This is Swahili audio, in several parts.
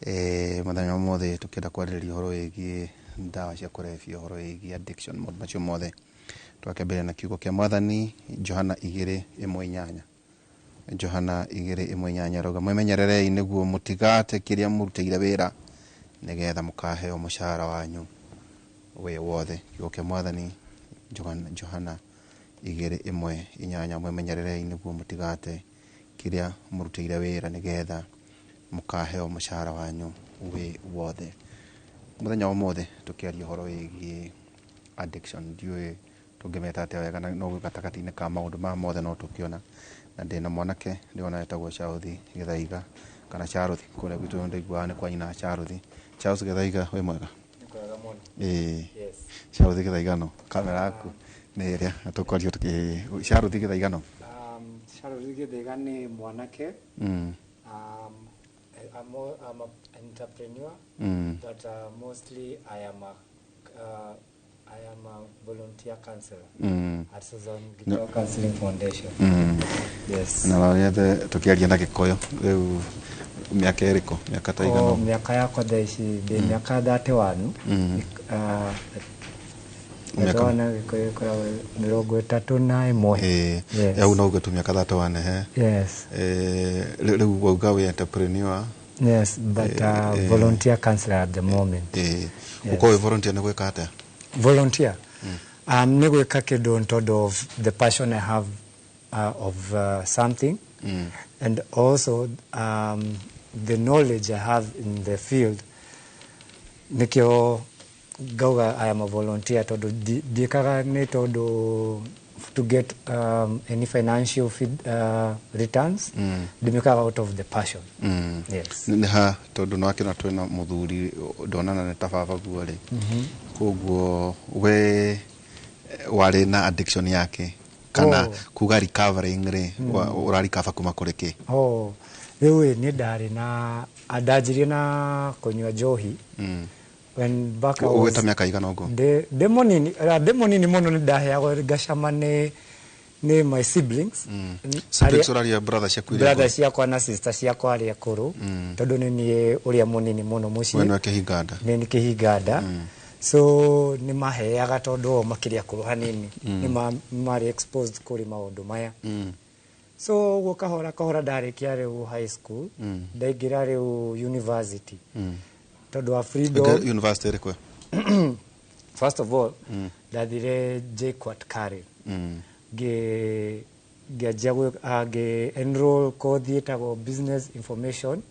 Muthenya mothe tukienda kwarĩrĩria horo wĩgiĩ ndawa cia kũrebia, horo wĩgiĩ addiction, maũndũ macio mothe twakĩambĩrĩria na kiugo kĩa Mwathani Johana 2:8. Johana 2:8 rauga mwĩmenyererei nĩguo mũtigate kĩrĩa mũrutĩire wĩra nĩgetha mũkaheo mũcara wanyu wĩ wothe. Kiugo kĩa Mwathani Johana 2:8, mwĩmenyererei nĩguo mũtigate kĩrĩa mũrutĩire wĩra nĩgetha mũkaheo mũcara wanyu wĩ wothe. Muthenya mothe tukiaria horo wĩgiĩ addiction, ndiũĩ tũngĩmeta atĩa wega, no gatagatĩ-inĩ ka maũndũ ma mothe no tũkĩona na ndĩna mwanake ndĩrona etagwo Charles Gĩthaiga kana Charles kũrĩa gwitũ ndaiguaga nĩ kwa nyina Charles. Charles Gĩthaiga wĩ mwega? Yes. Charles Gĩthaiga no kamera yaku nĩ ĩrĩa tũkwaria Charles Gĩthaiga no? Charles Gĩthaiga nĩ mwanake. I'm an entrepreneur, but mostly I am a volunteer counselor at Susan Gitau Counseling Foundation. Yes. Na wale tukiaria na Gĩkũyũ rĩu miaka ĩrĩkũ, miaka ta igana? Miaka yakwa thaa ici ndĩ miaka 31. Ndona Gĩkũyũ koragwo 31. Yau no ũgĩtu miaka 31. Yes. Rĩu wauga wĩ entrepreneur? Yes, but volunteer counselor at the moment. Uko volunteer nĩ gwĩka atĩa? Volunteer? Nĩ gwĩka kĩndũ tondũ of the passion I have of something, and also the knowledge I have in the field. Nikio ngauga I am a volunteer tondũ ndiĩkaga nĩ tondũ to get any financial returns, ndimĩkaga out of the passion. Yes. Nĩ ha tondũ no akĩna twĩna mũthuri ndonana nĩ ta baba guo rĩ, koguo we warĩ na addiction yake kana kuga recovering rĩ, ũrarikaba kuma kũrĩ kĩ? Rĩu nĩ ndarĩ na andanjirie na kũnyua njohi when back I was miaka igana ũguo? Ndĩ mũnini mũno nĩ ndaheagwo ngacama nĩ my siblings. Siblings ũraria brother ciakwa na sister ciakwa arĩa akũrũ, tondũ nĩ niĩ ũrĩa mũnini mũno mũciĩ. We nĩ kĩhinga nda? Nĩ kĩhinga nda. So nĩ maheaga tondũ makĩria akũrũ hanini nĩ marĩ exposed kũrĩ maũndũ maya. So ũguo kahora ndarĩkia rĩu high school, ndaingĩra rĩu university. Tondũ wa freedom. University ĩrĩkũ? First of all, ndathire JKUAT Karen. Enroll course ĩtagwo Business Information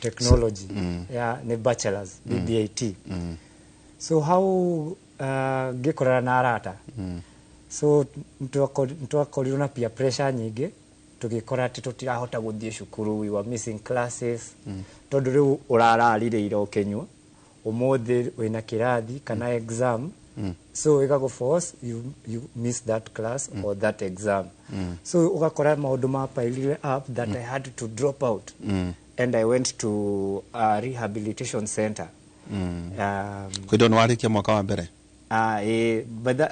Technology. Nĩ bachelors, BBAT. So how ngĩkorana na arata. So twakorirwo na peer pressure nyingĩ, tũgĩkora atĩ tũtirahota gũthiĩ cukuru, we were missing classes. Tondũ rĩu ũrararire ira ũkenywa ũmũthĩ wĩna kĩrathi kana exam, so ĩgago force you miss that class or that exam. So ũgakora maũndũ mapiled up that I had to drop out, and I went to a rehabilitation center. Kwĩndo nĩ warĩkia mwaka wa mbere?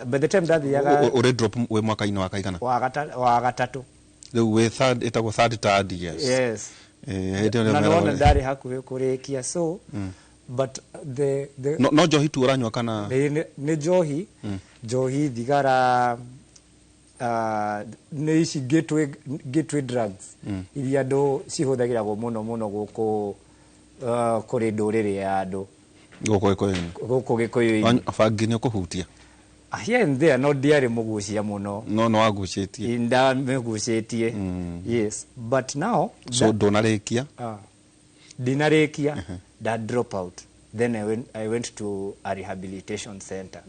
By the time ndathiaga ũrĩ drop wĩ mwaka-inĩ wa kaigana? wa gatatũ. Rĩu wĩ ĩtagwo third years? Yes. Na nona ndarĩ hakuhĩ kũrĩkia. So but no njohi tu ũranyua kana? Nĩ njohi thigara, nĩ ici gateway drugs iria andũ cihũthagĩragwo mũno gũkũ kũrĩ ndũrĩrĩ ya andũ gũkũ Gĩkũyũ-inĩ. Bangi nĩ ũkũhutia? Here and there no ndiarĩ mũgucia mũno. No wagucĩtie? Ndamĩgucĩtie. Yes, but now so ndũnarĩkia? Ndinarĩkia, that drop out. Then I went to a rehabilitation center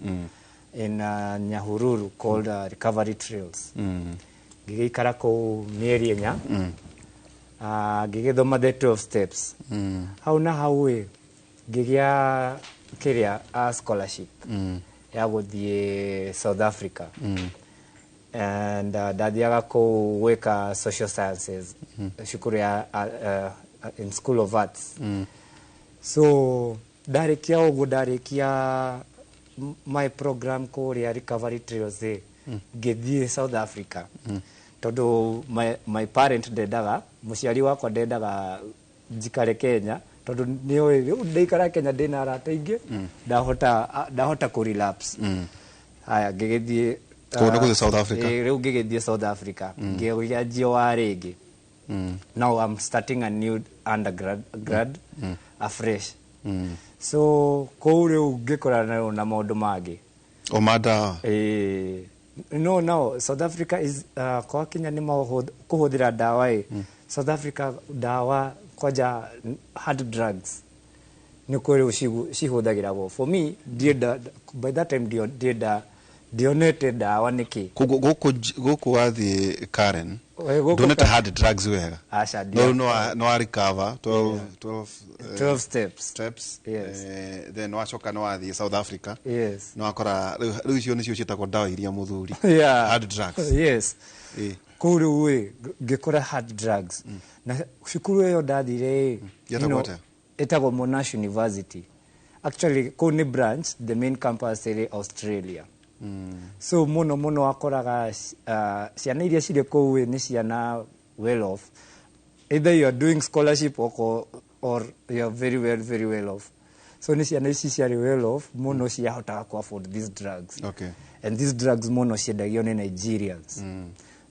in Nyahururu called Recovery Trails. Ngĩgĩikara kũu mĩeri 4. Ngĩgĩthoma the 12 steps. Hau na hau ngĩgĩa kĩrĩa scholarship ya gũthiĩ South Africa. And ndathiaga kũu gwĩka social sciences cukuru ya in School of Arts. So ndarĩkia my program kũrĩa Recovery Trails ngĩthiĩ South Africa. Tondũ my parent ndendaga, mũciari wakwa ndendaga njikare Kenya tondu ni oi riu ndeikara Kenya ndina arata ingi ndahota ku relapse haya ngigithie kuno South Africa riu ngigithie South Africa ngigithia GOR ringi now I'm starting a new undergrad afresh so kou riu ngikorana na maundu mangi omada no South Africa is kwa Kenya ni kuhuthira dawa South Africa dawa kwaja hard drugs ni kweli cihũthagĩragwo for me by that time dionete dawa niki guku wathi Karen donate hard drugs wega no recover 12 steps yes then wacoka no wathi South Africa yes no akora riu icio nicio cietagwo dawa iria muthuri hard drugs yes kuru we ngikora hard drugs na shukuru yo ndathire etagwo Monash University actually kuni branch the main campus iri Australia so muno akoraga ciana iria cire kou ni ciana well off either you are doing scholarship or you are very well off so ni ciana ici ciari well off muno ciahotaga ku afford these drugs and these drugs muno ciendagio ni Nigerians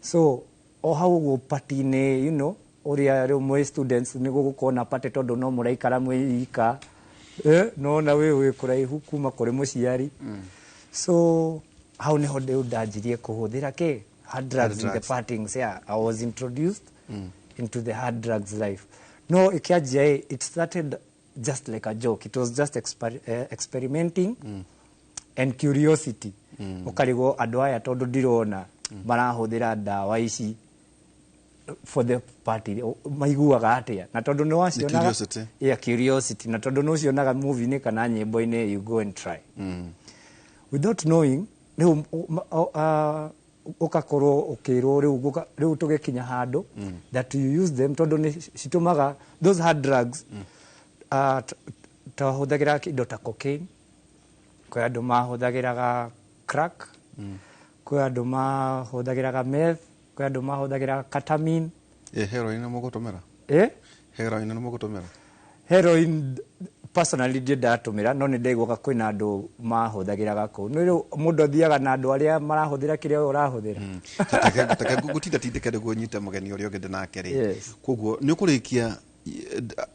so how go patine uria mwe students ni gukona pate tondu no muraikara mwika no na we kuraihu kuma kuri muciari so how ni hode udajirie kuhuthira ke hard drugs in the partings I was introduced into the hard drugs life no it started just like a joke it was just experimenting and curiosity ukarigo andu aya tondu ndirona marahuthira dawa ici for the party maiguaga atia na tondu no wacionaga curiosity na tondu no cionaga movie ni kana nyimbo ine you go and try without knowing ukakorwo ukirwo riu tugekinya handu that you use them tondu ni citumaga those hard drugs tahuthagira kindo ta cocaine kwa andu mahuthagiraga crack kwa andu mahuthagiraga meth kwa andu mahuthagiraga ketamine heroin no mugutumira heroin no mugutumira heroin personally ndatumira no ni ndeiguka kwina andu mahuthagiraga ku no mundu thiaga na andu aria marahuthira kiria urahuthira taka gutinda tindike niguo nyite mugeni uria ungende nake ri koguo ni ukurikia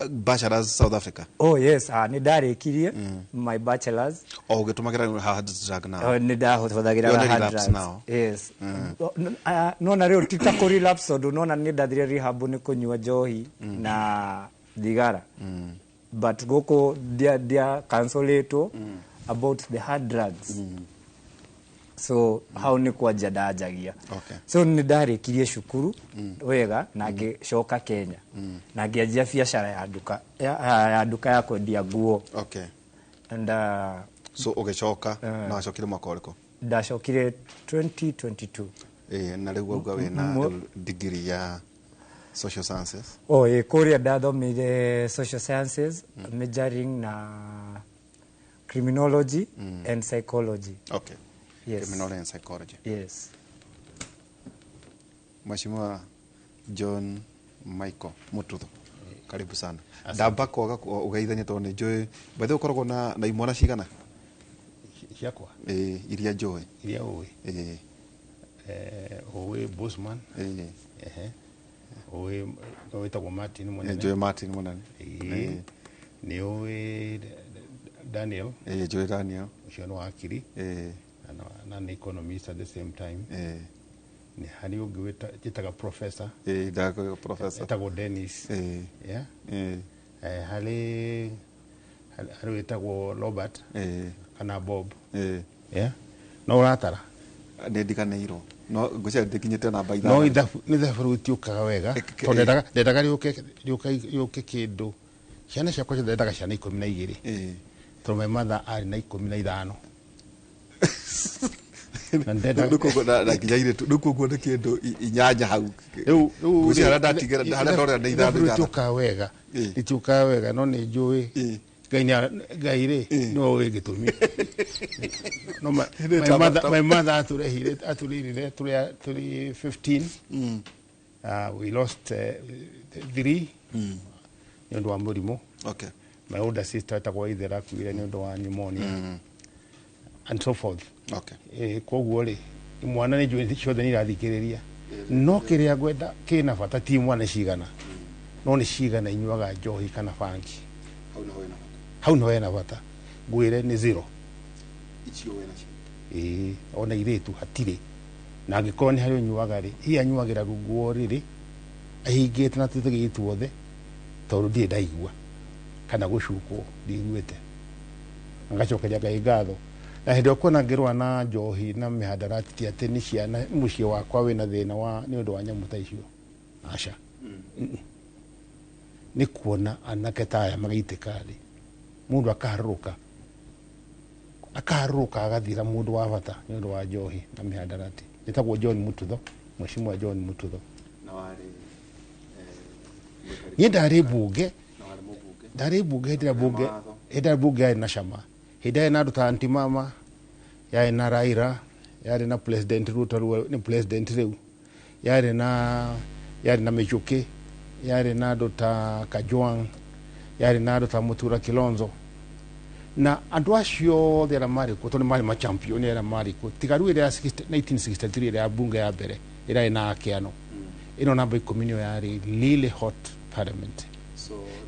bachelors South Africa yes ni ndarikirie my bachelors ugitumagira hard drug now ni ndahuthagira hard drugs now yes no na riu tita ku relapse no na ni ndathire rehab ni kunywa njohi na thigara but goko dia cancelato about the hard drugs so how ni kwaja ndajagia so ni ndarikirie cukuru wega na ngicoka Kenya na ngianjia biacara ya duka ya kwendia nguo and so ugicoka na wacokire mwaka uriko ndacokire 2022 na riu auga wina degree ya social sciences kuria ndathomire social sciences majoring na criminology and psychology yes criminology and psychology yes Mheshimiwa John Michael Mututho karibu sana ndamba kwaga ugeithania to ni njui bethe ukoragwo na imwana cigana ciakwa iria njui iria uwi uwi Bosman uwi wetagwo Martin Munene njui Martin Munene ni uwi Daniel njui Daniel ucio no akiri na ni economist at the same time ni hari ungi wetaga professor ndago professor wetagwo Dennis hari wetagwo Robert kana Bob no uratara ni ndiganeiro no ngucia ndikinyite namba ithano no ni thabaru tiukaga wega to ndendaga riuke kindu ciana ciakwa ndendaga ciana 12 to my mother ari na 15 nduko na kijaire nduko gwo kindu inyanya hau gucia ndatigera hana ndora na ithano tiukaga wega itiukaga wega no ni njui gaire no we gitumi no my mother aturire turi 15 we lost 3 nĩ ũndũ wa mũrimũ. Okay. My older sister etagwo Ithe arakuire nĩ ũndũ wa pneumonia. And so forth. Okay. Koguo rĩ mwana nĩ njũĩ ciothe nĩ irathikĩrĩria no kĩrĩa ngwenda kĩna bata ti mwana cigana no nĩ cigana inyuaga njohi kana bangi hau no hena bata ngwĩre nĩ zero icio wena cio ona iretu hatirĩ na angĩkorwo nĩ harĩ ũnyuaga rĩ hihi anyuagĩra rungu rĩrĩ ahingĩte na tũtũgĩ tuothe tondũ ndirĩ ndaigua kana gũcukwo ndiguĩte ngacokeria Ngai ngatho na hĩndĩ ũkona ngĩrũa na njohi na mĩhadarati ti atĩ nĩ ciana mũciĩ wakwa wĩna thĩna wa nĩ ũndũ wa nyamũ ta icio aca nĩ kuona anake ta aya magaitĩka thĩ mũndũ akaharũrũka agathira mũndũ wa bata nĩ ũndũ wa njohi na mĩhadarati ĩtagwo John Mututho Mheshimiwa John Mututho niĩ ndarĩ mbunge hĩndĩ ĩrĩa mbunge yarĩ na cama hĩndĩ yarĩ na andũ ta Antimama yarĩ na Raila yarĩ na President Ruto nĩ president rĩu yarĩ na Michuki yarĩ na andũ ta Kajwang yarĩ na andũ ta Mutura Kilonzo na andũ acio othe arĩa marĩ kuo tondũ marĩ machampion arĩa marĩ kuo tiga rĩu ĩrĩa 1963 ĩrĩa mbunge ya mbere ĩrarĩ na akĩano ĩno namba 10 nĩyo yarĩ really hot parliament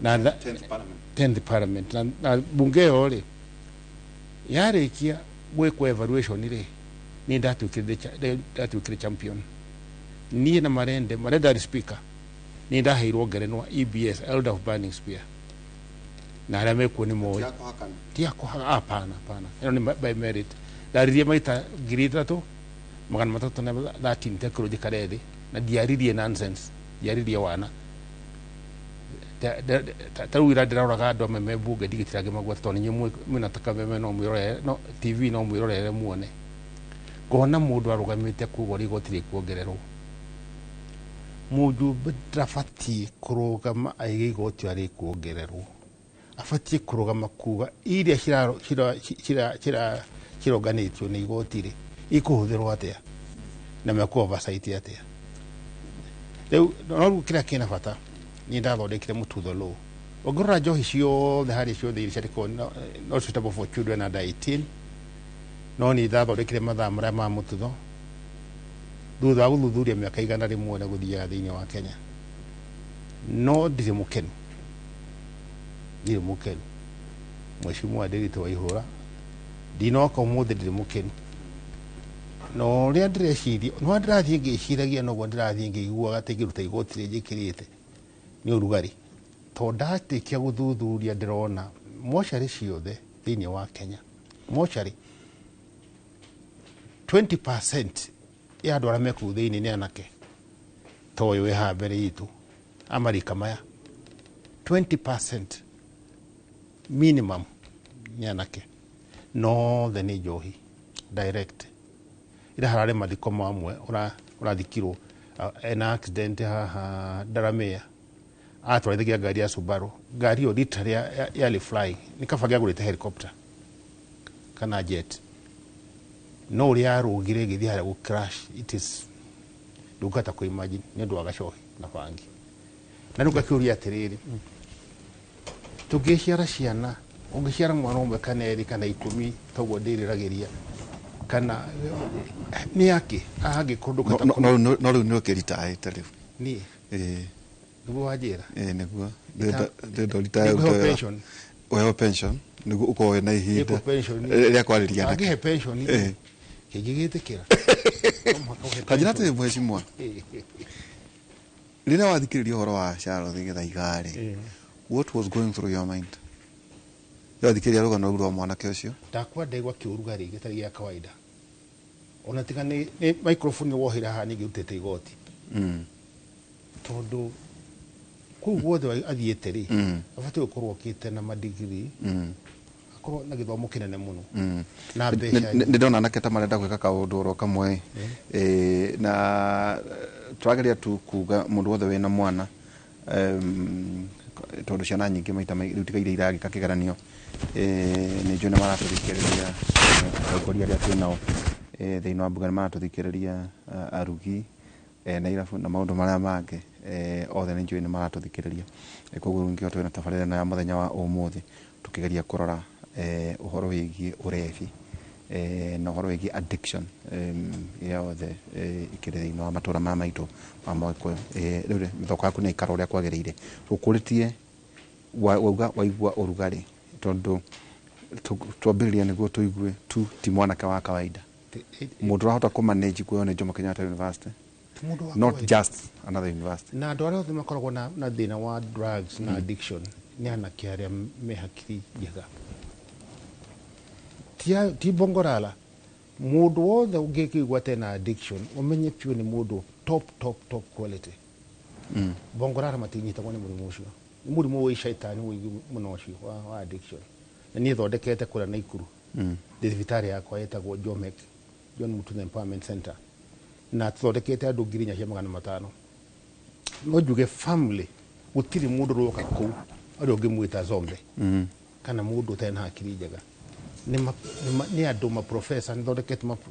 na 10th parliament na bunge ĩyo rĩ yarĩkia gwĩkwo evaluation rĩ nĩ ndatwĩkire champion niĩ na marenda arĩ speaker nĩ ndaheirwo ngerenwa EBS Elder of Burning Spear na arĩa mekuo nĩ moĩ hapana ĩno nĩ by merit ndaririe maita 3,313 teknolojikal thĩ na ndiaririe nonsense ndiaririe wana tarĩu ira ndĩraroraga andũ amwe me mbunge ndigĩtiraga magwata tondũ inyuĩ mwĩnataka meme no mwĩrorere no TV no mwĩrorere muone ngona mũndũ arũgamĩte kuuga ũrĩa igoti rĩkuongererwo mũjumbe ndabatiĩ kũrũgama aige igoti ũrĩa rĩkuongererwo abatiĩ kũrũgama kuuga iria cironganĩtio nĩ igoti rĩ ikũhũthĩrwo atĩa na mekũ oversight atĩa rĩu no rĩu kĩrĩa kĩna bata nĩ ndathondekire Mututho law ũngĩrora njohi ciothe harĩ ciothe iria ciarĩkwo not suitable for children under 18 no nĩ ndathondekire mathaa marĩa ma Mututho thutha wa gũthuthuria mĩaka 100 na gũthiaga thĩinĩ wa Kenya no ndirĩ mũkenu Mheshimiwa Nderitu Waihũra ndinoka ũmũthĩ ndirĩ mũkenu no ũrĩa ndĩreciria no ndĩrathiĩ ngĩciragia noguo ndĩrathiĩ ngĩiguaga atĩ ngĩruta igoti rĩrĩa njĩkĩrĩte nĩ ũrugarĩ tondũ ndatĩkia gũthuthuria ndĩrona mocarĩ ciothe thĩinĩ wa Kenya mocarĩ 20% ya andũ arĩa me kũu thĩinĩ nĩ anake toyo wĩ haha mbere itũ amarika maya 20% minimum nĩ anake no nĩ njohi direct ira harare mathiko mamwe ũrathikirwo ena accident haha Daramea atwarithagia ngari ya Subaru ngari yo rita ya fly ni kaba gagũrĩte helicopter kana jet no ũrĩa arũgire gĩthiĩ harĩa gũ crash it is ndũngata kũ imagine nĩ ũndũ wa gacohi na bangi na rĩu ngakĩũria atĩrĩrĩ tũngĩciara ciana ũngĩciara mwana ũmwe kana erĩ kana 10 toguo ndĩrĩragĩria kana nĩ yake angĩkũndũ no rĩu nĩ ũkĩritaĩte rĩu niĩ nĩguo wanjĩra nĩguo ndĩritaĩte ũheo pension nĩguo ũkorwo na ihinda rĩa kwarĩria nake angĩhe pension kĩngĩgĩtĩkĩra kanjĩra atĩ Mheshimiwa rĩrĩa wathikĩrĩria ũhoro wa Charles Gĩthaiga rĩ what was going through your mind yathikĩrĩria rũgano rwa mwanake ũcio ndakwa ndaigua kĩũrugarĩ gĩtarĩ gĩa kawaida ona tiga nĩ microphone wohira haha ningĩ utete igoti tondũ kũu guothe athiĩte rĩ abatiĩ gũkorwo okĩte na madigiri akorwo na gĩthomo kĩnene mũno na mbeca ndĩrona anake ta marenda gwĩka kaũndũ oro kamwe na twageria tu kuga mũndũ wothe wĩna mwana tondũ ciana nyingĩ maita rĩu tiga iria iragĩka kĩgeranio nĩ njũĩ nĩ maratũthikĩrĩria atongoria arĩa twĩnao thĩinĩ wa mbuga nĩ maratũthikĩrĩria arugi na irabu na maũndũ marĩa mangĩ othe nĩ njũĩ nĩ maratũthikĩrĩria koguo ngĩo twĩna tabarĩra na ya mũthenya wa ũmũthĩ tũkĩgeria kũrora ũhoro wĩgiĩ ũrebi na ũhoro wĩgiĩ addiction yothe ĩkĩrĩ thĩinĩ wa matũũra maya maitũ ma Mũgĩkũyũ. Rĩu mĩthoko yaku nĩ ikara ũrĩa kwagĩrĩire ũkũrĩtie wauga waigua ũrugarĩ tondũ twambĩrĩria nĩguo tũigue tu ti mwanake wa kawaida mũndũ ũrahota kũmanage kuoywo nĩ Jomo Kenyatta University, not just another university. Na andũ arĩa othe makoragwo na thĩna wa drugs na addiction nĩ anake arĩa me hakiri njega ti bongorala. Mũndũ wothe ũngĩkĩigua tena addiction ũmenye piũ nĩ mũndũ top quality. Bongorala matinyitagwo nĩ mũrimũ ũcio, nĩ mũrimũ wa shaitani wĩigi mũno ũcio wa addiction. Na niĩ thondekete kũrĩa Naikuru thibitarĩ yakwa yetagwo Jomek, John Mututhi Empowerment Center, na thondekete andũ 4,500. No njuge family gũtirĩ mũndũ roka kũu arĩa ũngĩmwĩta zombe kana mũndũ tena hakiri njega. Nĩ andũ maprofesa,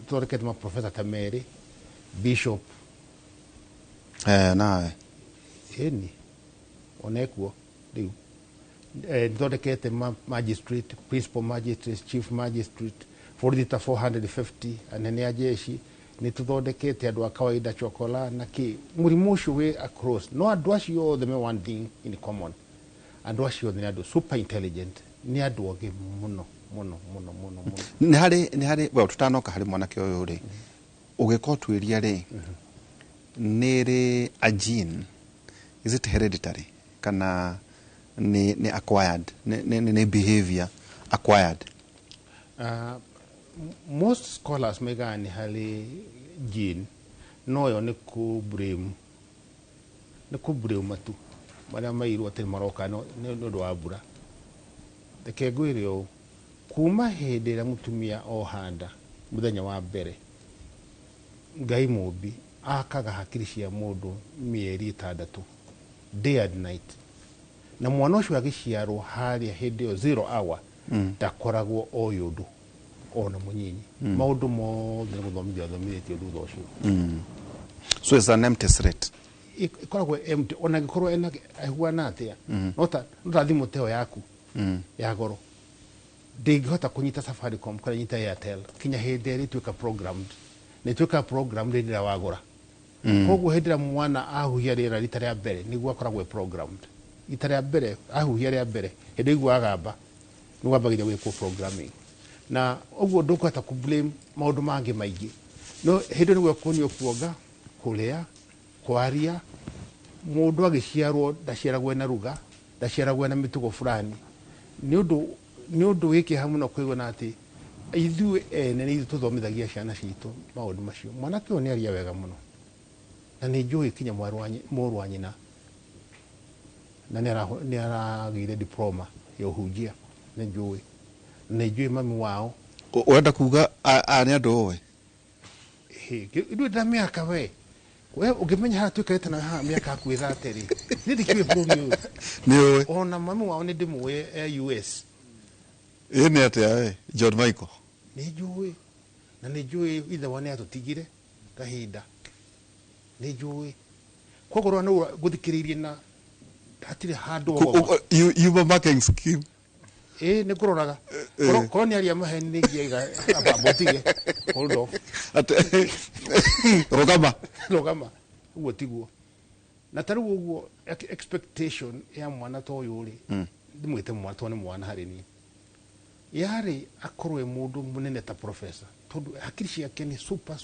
thondekete maprofesa ta Mary Bishop nawe eni onekuo rĩu thondekete magistrate, principal magistrate, chief magistrate, forita 450 anene a jeshi. Nĩ tũthondekete andũ a kawaida chokola na kĩ mũrimũ ũcio wĩ across. No andũ acio othe me one thing in common, andũ acio othe nĩ andũ super intelligent, nĩ andũ ogĩ mũno. Nĩ harĩ well tutanoka harĩ mwanake ũyũ rĩ ũgĩkorwo tuĩria rĩ nĩ rĩ a gene, is it hereditary kana ni acquired, ni behavior acquired? Most scholars megani hali gene no yo ni ku blame matu maria mairu atĩ maroka no ndo wa mbura. Reke ngwĩre ũũ, kuma hĩndĩ ĩrĩa mũtumia ohanda mũthenya wa mbere Ngai Mũmbi akaga hakiri cia mũndũ mĩeri 6 day and night, na mwana ũcio agĩciarwo harĩa hĩndĩ ĩyo 0 hour ndakoragwo o yũndũ ona mũnyinyi. Maũndũ mothe nĩ gũthomithia thomithĩtio thutha ũcio. So it's an empty slate. Ikoragwo empty ona gĩkorwo ena ahuana atĩa no ta thimũ teo yaku ya goro ndĩngĩhota kũnyita Safaricom kana nyita Airtel kinya hĩndĩ ĩrĩa ĩtuĩka programmed. Nĩ ĩtuĩka programmed hĩndĩ ĩrĩa wagũra. Koguo hĩndĩ ĩrĩa mwana ahuhia rĩera rita rĩa mbere nĩguo akoragwo programmed. Rita rĩa mbere ahuhia rĩa mbere hĩndĩ ĩguo agamba nĩ wambagĩrĩria gwĩkwo programming. Na ũguo ndũkũhota ku blame maũndũ mangĩ maingĩ. No hĩndĩ nĩguo kuonio kuonga, kũrĩa, kwaria. Mũndũ agĩciarwo ndaciaragwo na ruga, ndaciaragwo na mĩtugo fulani. Nĩ ũndũ wĩkĩ hamwe na kũigua na atĩ ithuĩ ene nĩ tũthomithagia ciana citũ maũndũ macio. Mwanake ũyũ nĩ aria wega mũno na nĩ njũĩ kinya mũrũ wa nyina na nĩ aragĩire diploma ya ũhunjia. Nĩ njũĩ mami wao. Ũrenda kuga nĩ andũ ũĩ? Ndũĩ nda mĩaka we ũngĩmenya haha tũikarĩte na haha mĩaka hakuhĩ 30 rĩ nĩ ndikĩũĩ bũrũri ũyũ. Nĩ ũĩ? Ona mami wao nĩ ndĩmũĩ US. Nĩ atĩa we John Michael? Nĩ njũĩ na nĩ njũĩ ithe wa nĩ atũtigire kahinda. Nĩ njũĩ koguo no gũthikĩrĩirie na hatirĩ handũ you marking scheme. Nĩ kũroraga korwo nĩ aria maheni nĩ ngĩiga abotige hold off rogama ũguo tiguo. Na tarĩu ũguo expectation ya mwana ta ũyũ rĩ ndĩmwĩte mwana to nĩ mwana harĩ niĩ yarĩ akorwo mũndũ mũnene ta professor tondũ hakiri ciake nĩ super.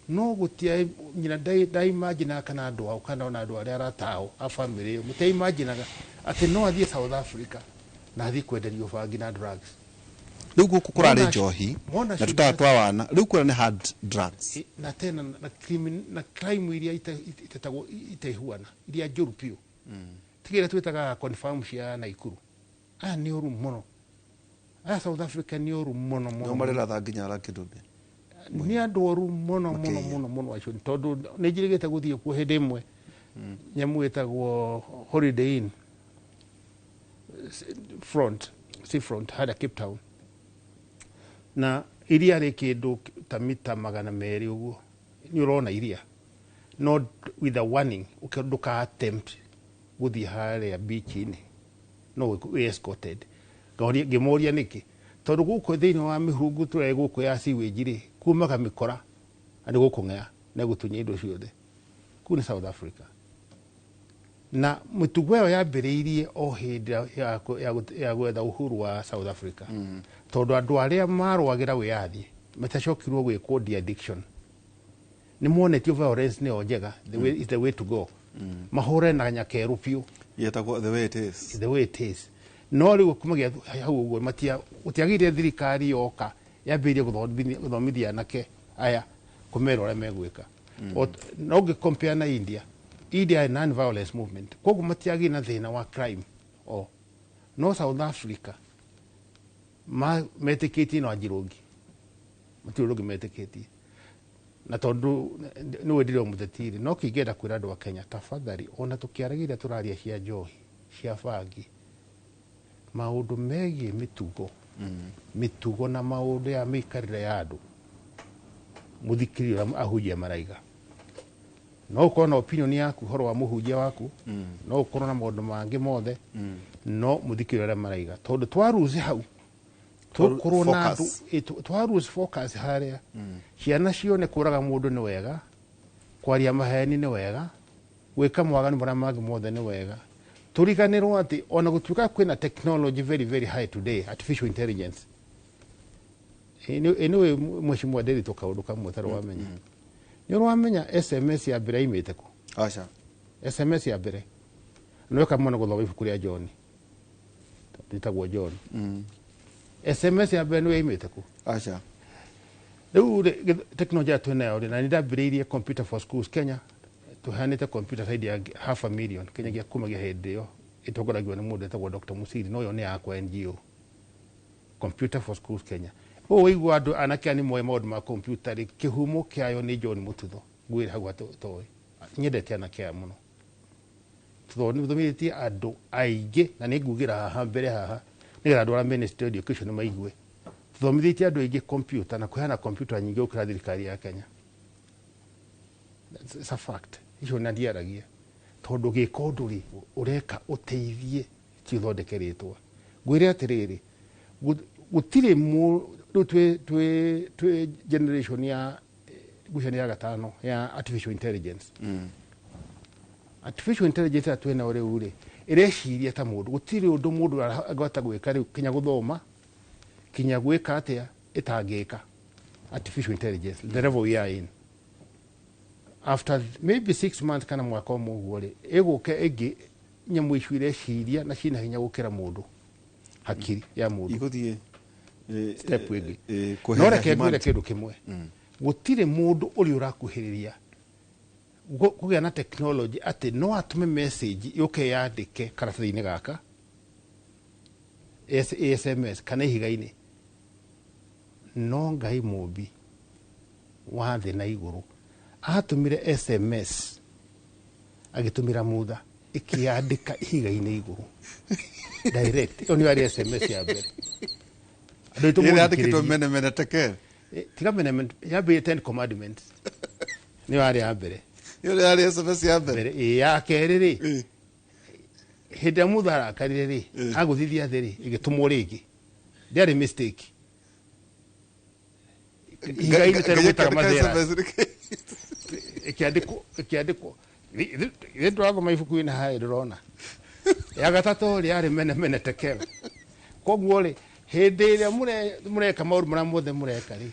No gũtia nyina ndaimagine kana andũ ao kana ona andũ arĩa aratao a family ĩyo mũtaimaginaga atĩ no athiĩ South Africa na athiĩ kwenderio bangi na drugs. Rĩu gũkũ kũrarĩ njohi na tũtatwa wana rĩu kũrĩa nĩ hard drugs na tena na crime iria itaihuana iria njũru piũ tigĩra twĩtaga confirm cia Naikuru. Aya nĩ ũru mũno, aya South Africa nĩ ũru mũno. Nĩ marĩratha nginya Rakĩndũmbe. Nĩ andũ ũru mũno acio tondũ nĩ njĩrĩgĩte gũthiĩ kuo hĩndĩ ĩmwe nyamũ ĩtagwo Holiday Inn Seafront harĩa Cape Town, na iria rĩ kĩndũ ta mita 200 ũguo. Nĩ ũrona iria not with a warning ukiruka attempt guthi haria beach-ini no we escorted ngemoria niki tondu guku thiini wa mihungu turere guku ya sewage ri kumaga mikora andi guku ngea na gutunya indo ciothe kuu ni South Africa na mitugo ĩyo yambĩrĩirie o hĩndĩ ya gwetha uhuru wa South Africa tondu andu aria marwagira wiyathi matacokirwo gwikwo de-addiction ni monetio violence ni njega is the way to go mahure na nyakeru piu yetagwo the way it is no riu kumagia hau uguo utiagire thirikari yoka yambirie guthomithia anake aya kumera uria megwika no compare na India non-violence movement koguo matiagi na thina wa crime no South Africa metikitie no Njirungi matiurugi metikitie na tondu ni wendire mutetiri no kingenda kwira andu a Kenya tafadhali ona tukiaragiria turaria cia njohi cia bangi maundu megie mitugo na maundu ya mikarire ya andu muthikirira ahujia maraiga no ukorwo na opinion yaku horo wa muhunjia waku no ukorwo na maundu mangi mothe no muthikirira maraiga tondu twaruze hau tukorwo na andu twaruze focus haria ciana cione kuraga mundu ni wega kwaria maheni ni wega gwika mwaganu maria mangi mothe ni wega turiganirwo ati ona gutuika kwina technology very very high today artificial intelligence ino mheshimiwa Nderi tukaundu kamwe taro wamenya ni wamenya SMS ya mbere imite ku acha SMS ya mbere no kamwe guthoma ibuku ria John titagwo John SMS ya mbere no imite ku acha riu technology atwenayo na ndambiriirie computer for schools Kenya tuhanite computer zaidi ya 500,000 Kenya gia kumagia hindi yo itogoragio ni mundu etagwo Dr. Musiri no yo ni akwa NGO computer for schools Kenya igwa andu anake ani moe maundu ma computer ri kihumo kiayo ni John Mututho gwira hagwa toi nyendete anake aya muno tutho ni thumitie andu aige na ni ngugira haha mbere haha ni andu ara Ministry of Education maigwe tuthomithitie andu aige computer na kuhana computer nyingi ukira thirikari ya Kenya. It's a fact icio na ndiaragia tondu giko nduri ureka uteithie tithondekeretwa ngwire atiriri gutire mu twe generation ya gushani ya gatano ya artificial intelligence artificial intelligence atwena ore ure ireshiria ta mundu gutire undu mundu agota gwika ri kinya guthoma kinya gwika atia itangika artificial intelligence the level we are in after maybe 6 months kana mwaka muguo eguke egi nyamu icwire ciria na cina hinya gukira mundu hakiri ya mundu iguthie step wigi no reke ngwire kindu kimwe gutire mundu uri urakuhiriria kugia na technology ati no atume message yuke yandike karatathi-ini gaka SMS kana ihiga-ini no Ngai mumbi wa thi na iguru atumire SMS agitumira mutha ikiandika ihiga-ini iguru direct oni wari SMS ya mbere andu ile andikitwo mene teke tiga mene ya be 10 commandments ni wari ya mbere ile yari SMS ya mbere ya keriri hida muthara kariri aguthithia thiri igitumwo ringi ndiari mistake ihiga-ini tena gwitaga mathira ikiandikwo ndirathoma ibuku-ini hae ndirona ya gatatu riari mene tekera koguo ri hindi iria mureka maundu maria mothe mureka ri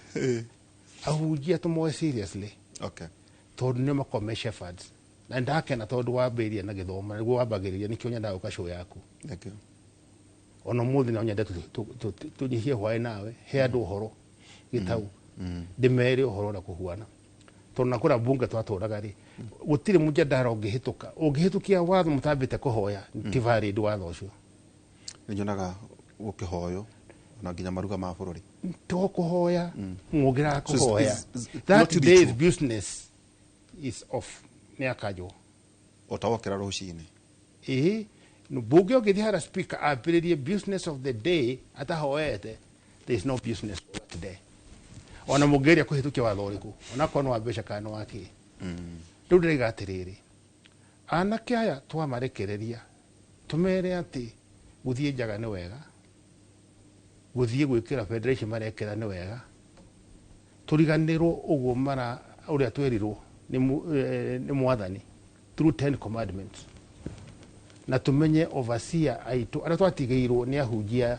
ahunjia tumoe seriously tondu ni makome shepherds na ndakena tondu wambiria na githomo niguo wambagiriria nikio nyenda guka show yaku ona muthi na nyenda tunyihie hwae nawe he andu uhoro gitau ndimeri uhoro na kuhuana tondu nakura bunge twaturaga ri gutire mujadara ungihitukia watho mutambite kuhoya tivari ndwatho ucio nyonaga ukihoyo na nginya maruga ma bururi to kuhoya mugira kuhoya that day's business is off ni akajo otawokera rucini no bunge ogithihara speaker apiririe business of the day atahoete there is no business today ona mugeria kuhitukia watho uriku ona kono wa besha kana waki riu ndiriga atiriri anake aya twamarekereria tumere ati guthie njaga ni wega guthie gwikira federation marekera ni wega turiganirwo uguo mara uria twerirwo ni mwathani through 10 commandments na tumenye overseer aitu aria twatigeirwo ni ahunjia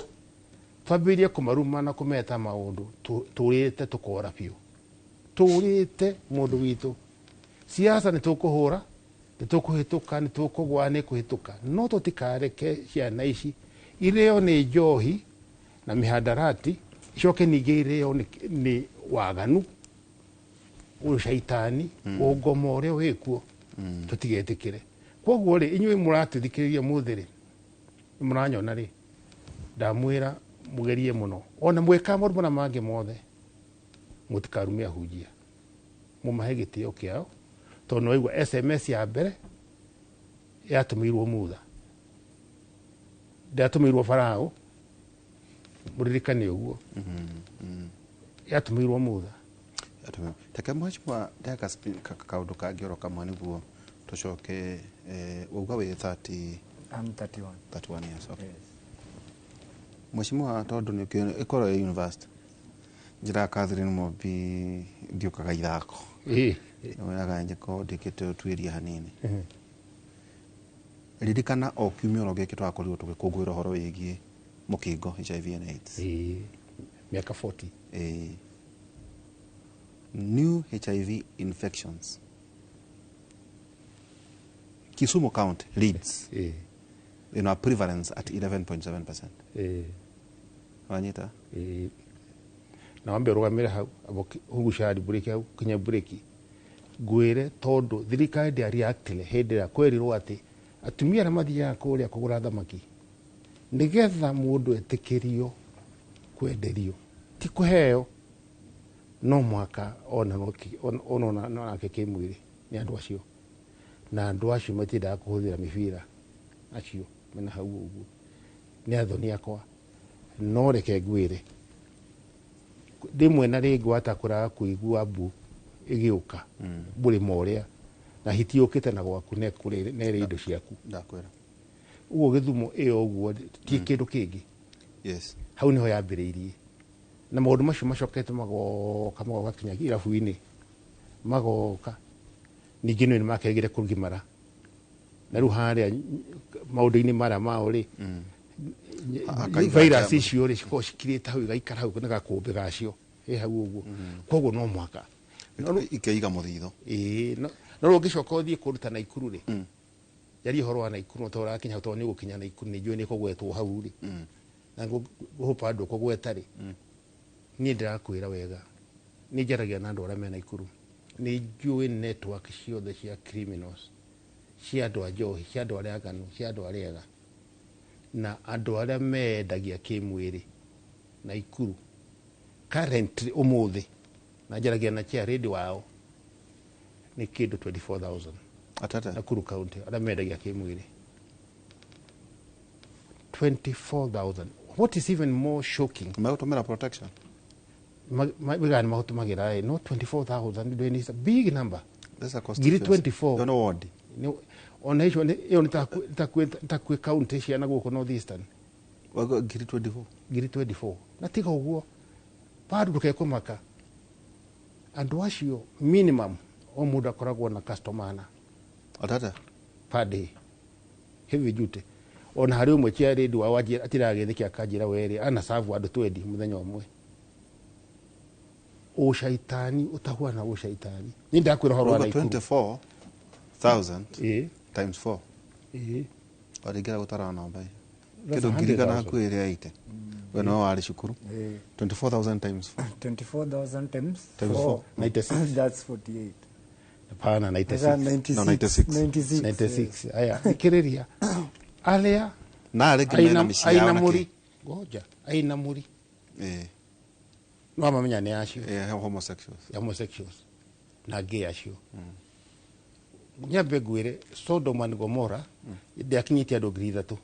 twambirie kumaruma na kumeta maundu turite tukora piu turite mundu witu siasa ni tukuhura ni tukuhituka ni tukugwa ni kuhituka no tutikareke ciana ici ireo ni njohi na mihadarati icoke ninge ireo ni waganu ushaitani ugomo uria wikuo tutigetikire koguo ri inyuĩ mũratithikĩrĩria mũthĩ mũranyona ri ndamwĩra mugerie muno ona mweka maũndũ na mangĩ mothe mũtikarume ahunjia mumahe gĩtĩo kĩao tondũ nĩ waigua SMS ya mbere yatũmĩirwo mutha ndatũmĩirwo Farao mũririkane ũguo yatũmĩirwo mutha teke mheshimiwa ndeka kaundu kangĩoro kamwe nĩguo tucoke uga wi 30 I'm 31 years okay yes. Mheshimiwa tondu ni ikoro ya university njira Catherine Mobi ndiukaga ithako oyaga njeko ndikite twiria hanini ririkana o kiumia roge twakorirwo tugikungwira horo wigie mukingo HIV and AIDS miaka 40 new HIV infections Kisumu County leads in our prevalence at 11.7%. Wanyita? Na wambe rugamira hau abo hugushari bureki hau kinya bureki gwire tondu thirikari ndi reactile hindi ya kwerirwo ati atumia na mathia kuria kugura thamaki nigetha mundu etikirio kwenderio ti kuheo no mwaka ona na kekimwiri ni andu acio na andu acio matindaga kuhuthira mibira acio mena hau uguo ni athoni akwa no reke ngwire ndimwe na ringi watakura kuigua mbu igiuka buri moria na hitiukite na gwaku ne kuri nere indo ciaku ndakwira uguo Githumo iyo uguo ti kindu kingi yes hau niho yambiriirie na maundu macio macokete magoka kinya irabu-ini magoka ningi ni makegire kurugimara na riu haria maundu-ini mara mao ri virus icio ri cikirite hau igaikara hau na gakumbi gacio hau uguo koguo no mwaka ikeiga muthitho no ungicoka uthie kuruta Naikuru ri yari horo wa Naikuru to rakinya to ni gukinya Naikuru ni njui ni kugwetwo hau ri na guhopa andu kugweta ri ni ndirakwira wega ni njaragia na andu aria me Naikuru ni njui network ciothe cia criminals cia andu a njohi cia andu aria aganu cia andu aria ega na andu aria mendagia kimwiri Naikuru currently umuthi na njaragia na chia radio wao ni kindu 24,000 atata Nakuru County aria mendagia kimwiri 24,000. What is even more shocking mautumira protection magani mahutumagira no 24,000 is a big number. That's a cost. Giri 24 don't know what on hiyo nitakwe county cia na guko North Eastern wago giri 24 na tiga uguo bado dukekumaka andu acio minimum o muda koragwo na customer na atata per day heavy duty ona hari umwe cia radio awaje atiragithikia kanjira weri ana savu andu 20 muthenya umwe ushaitani utahuana ushaitani ni ndakwira horo wa Naikuru 24,000 times 4 warigira gutara namba kido ngirigana hakuiri aite weno wari shukuru 24,000 times 4 24,000 times 4 96 that's 48 hapana 96 no 96 aya ikiriria alia na aregime na misia aina muri goja aina muri no amamenya ni acio homosexuals na gay acio nyambe gwire Sodom and Gomorrah ndiakinyite andu 3,000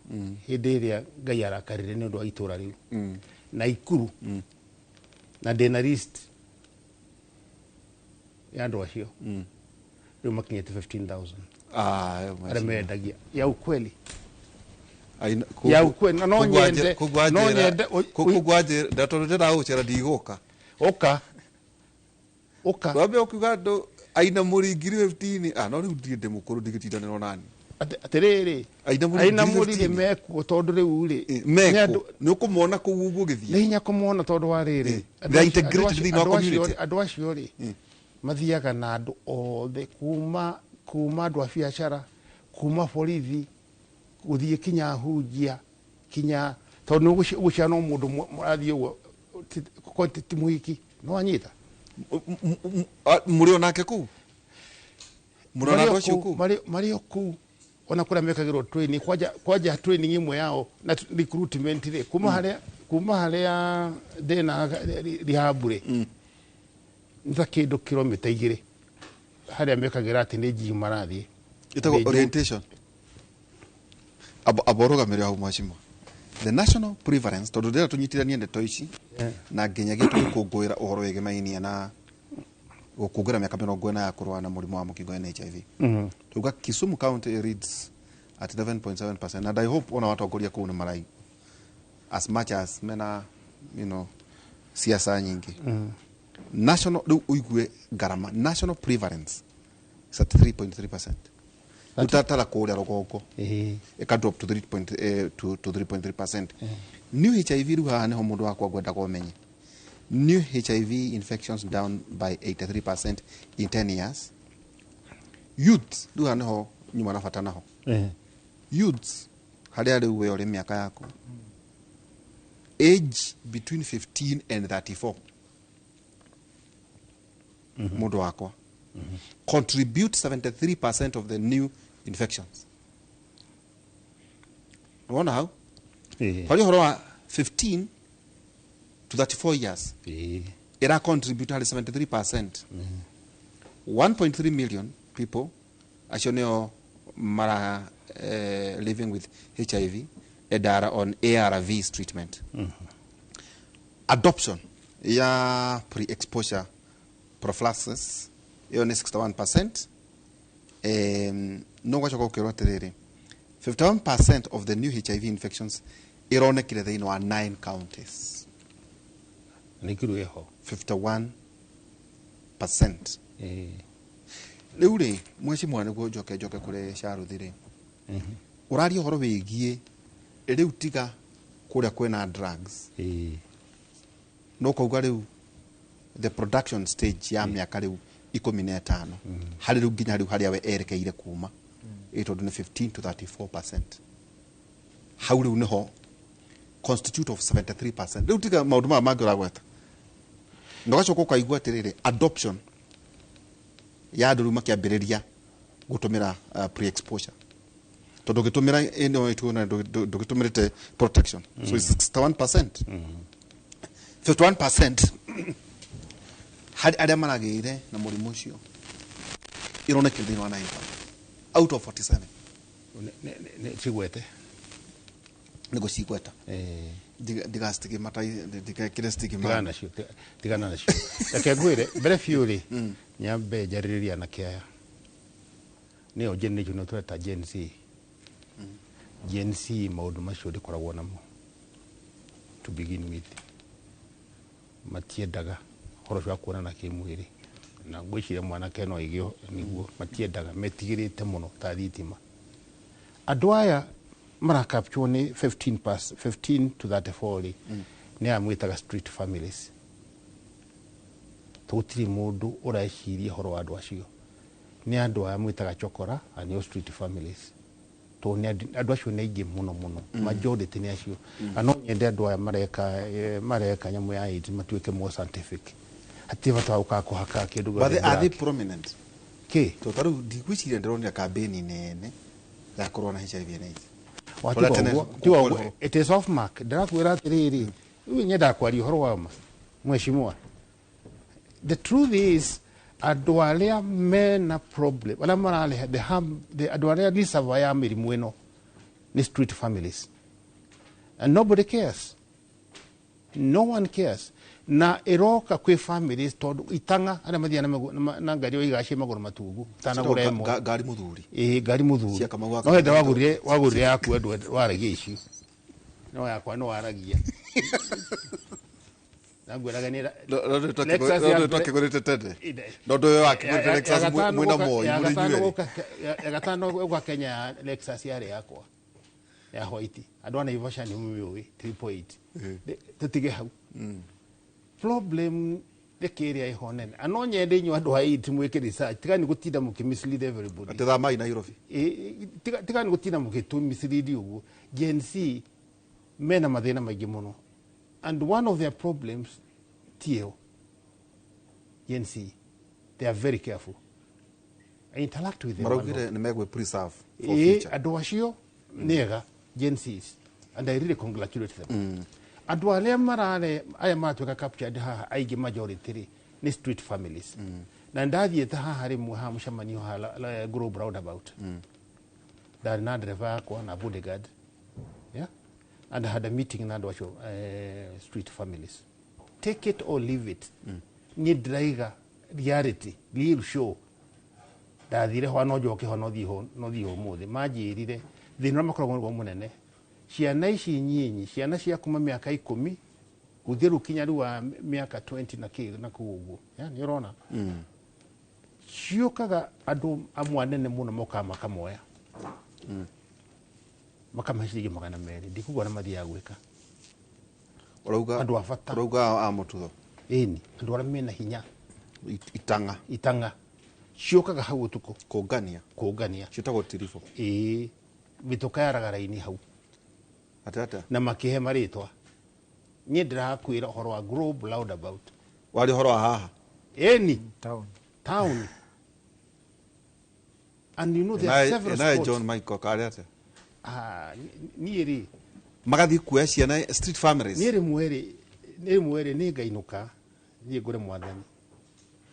hindi iria Ngai arakarire ni undu wa itura riu Naikuru na ndina list ya andu acio rĩu makinyĩte 15,000 Ah, arĩa mendagia ya ukweli Aina- ya ukweli na no nyende kugwaje ndatoro ndira ucera ndiguka uka wambe ukiuga andu aina muringiri 15 no riu ndinde mukuru ndigitindanira nani atiriri aina mũriri mekuo tondũ rĩu rĩ meko ni ukumona kuu uguo nĩ githie hinya kũmona tondũ wa rĩrĩ they integrate thĩinĩ wa community andũ acio rĩ mathiaga na andũ othe kuma andũ a biacara kuma borithi gũthiĩ kinya hunjia kinya tondũ nĩ ũgũcia no mũndũ mũrathiĩ ũguo ti mũhiki no anyita muri onake kuu muri ona andu acio kuu marĩ o kuu ona kũrĩa mekagĩrwo training kwanja training imwe yao na recruitment rĩ kuma harĩa ndĩna rehab rĩ nĩ ta kĩndũ kilomita 2 harĩa mekagĩra atĩ nĩ gym marathiĩ itago orientation aborogamĩrĩ hau mwacimwa the national prevalence tondu ndĩra tũnyitithanie ndeto ici na nginyagia tũgĩkũngũĩra ũhoro wĩgĩmainie na gũkũngũĩra mĩaka 40 ya kũrũa na mũrimũ wa mũkingo HIV tuga Kisumu County reads at 11.7% and I hope ona watongoria kũu nĩ marai as much as mena siasa nyingi national rĩu ũigue ngarama national prevalence is at 3.3%. Utatala kũrĩa rũgongo ika drop to 3.3%. New HIV rĩu haha nĩho mũndũ wakwa ngwenda kũmenya. New HIV infections down by 83% in 10 years. Youth rĩu haha nĩho nyuma na bata naho. Youths harĩa rĩu we ũrĩ mĩaka yako age between 15 and 34 mũndũ wakwa contribute 73% of the new infections. Unaona hau? Kwa hiyo horo 15 to 34 years. Ira contribute 73%. 1.3 million people actually mara living with HIV and are on ARVs treatment. Adoption ya pre-exposure prophylaxis hiyo ni 61%. No gwacho kwa atiriri 51% of the new HIV infections ironekire thĩinĩ wa 9 counties. Nikiru yeho 51%. Rĩu rĩ mwecimwa nĩguo njoke kũrĩ Sharuthi rĩ ũraria ũhoro wĩgiĩ rĩu tiga kũrĩa kwĩna drugs no kauga rĩu the production stage ya mĩaka rĩu 15 harĩ rĩu nginya rĩu harĩa we erekeire kuma ĩtondũ nĩ 15 to 34%. Hau rĩu nĩho constitute of 73%. Rĩu tiga maũndũ maya mangĩ ũragweta ndogacoka ũkaigua atĩrĩrĩ adoption ya andũ rĩu makĩambĩrĩria gũtũmĩra pre-exposure tondũ ũgĩtũmĩra ĩno ĩtuona ndũgĩtũmĩrĩte protection so it's 61%. 51% hari arĩa maragĩire na mũrimũ ũcio ironekire thĩinĩ wa 9 out of 47 cigwete nĩguo cigweta ndigastigma ndigekĩre stigma tigana nacio reke ngwĩre mbere biũ rĩ nyambe njarĩrĩria na kĩaya nĩyo generation ĩno tũreta Gen Z. Gen Z maũndũ macio ndĩkoragwo namo to begin with matiendaga horo cia kuonana kĩmwĩrĩ na ngwĩciria mwanake no aigio nĩguo matiendaga metigĩrĩte mũno ta thitima. Andũ aya marakapchwo nĩ 15 to 34 rĩ nĩ amwĩtaga street families. Tũtirĩ mũndũ ũreciria horo wa andũ acio nĩ andũ aya mwĩtaga chokora and street families. Andũ acio nĩ aingĩ mũno majority nĩ acio no nyende andũ aya mareka nyamũ ya AIDS matuĩke more scientific hatirĩ bata wa gũka kũhaka kĩndũ but are they prominent to taru ndigwĩciria ndĩronera kambeni nene ya kũrũa na HIV and AIDS. Watiwa it is off mark ndĩrakwĩra atĩrĩrĩ rĩu nyenda kwaria ũhoro wa ma mheshimiwa. The truth is andũ arĩa mena problem arĩa mararehe andũ arĩa ni survive ya mĩrimũ ĩno ni street families and nobody cares. No one cares. na iroka kwi families tondu itanga aria mathia na ngari oigacie maguru matugu tanagura emo ngari muthuri ngari muthuri Cia Kamau no henda wagurire yaku andu waragia icio no yakwa no waragia nagwiraga ni twakigurite tende no ndu wakigurite Lexus mwina moi muri nyueri ya gatano gwa Kenya Lexus yari yakwa ya white andu ana ivasha ni mumi 3.8 tutige hau problem the career ihonene ano nyende nyu andu haiti mwike research tigani gutinda mukimislead everybody ati tha mai Nairobi tigani gutinda mukimislead uguo Gen Z mena mathina maingi muno and one of their problems tio Gen Z they are very careful I interact with them marugire ni megwe preserve for future andu acio nega Gen Z's and I really congratulate them andu aria marare aya matuka captured haha aigi majority ni street families na ndathiete haha rimwe ha mucemanio ha group roundabout ndari na driver akwa na bodyguard yeah and I had a meeting na andu acio street families take it or leave it ni driver reality real show ndathire ho no njoke ho no thio muthi manjirire thina makoragwo munene ciana ici nyinyi ciana cia kuma miaka 10 guthiru kinya ru wa miaka 20 na kuguo ya ni urona ciukaga andu amwanene muno moka makamoya makamahicige magana meri ndikugwa na mathi ya gwika urauga andu afata urauga amututho eni andu ara mena hinya itanga ciukaga hau utuko kungania citagwo tirifo mituka yaragara-ini hau atata na makihe maritwa nie ndirakwira horo wa globe roundabout wari horo wa haha eni town and you know there are several spots John Michael karete nieri magathi kuya ciana street families nieri mwere ni ngainuka nie ngure mwathani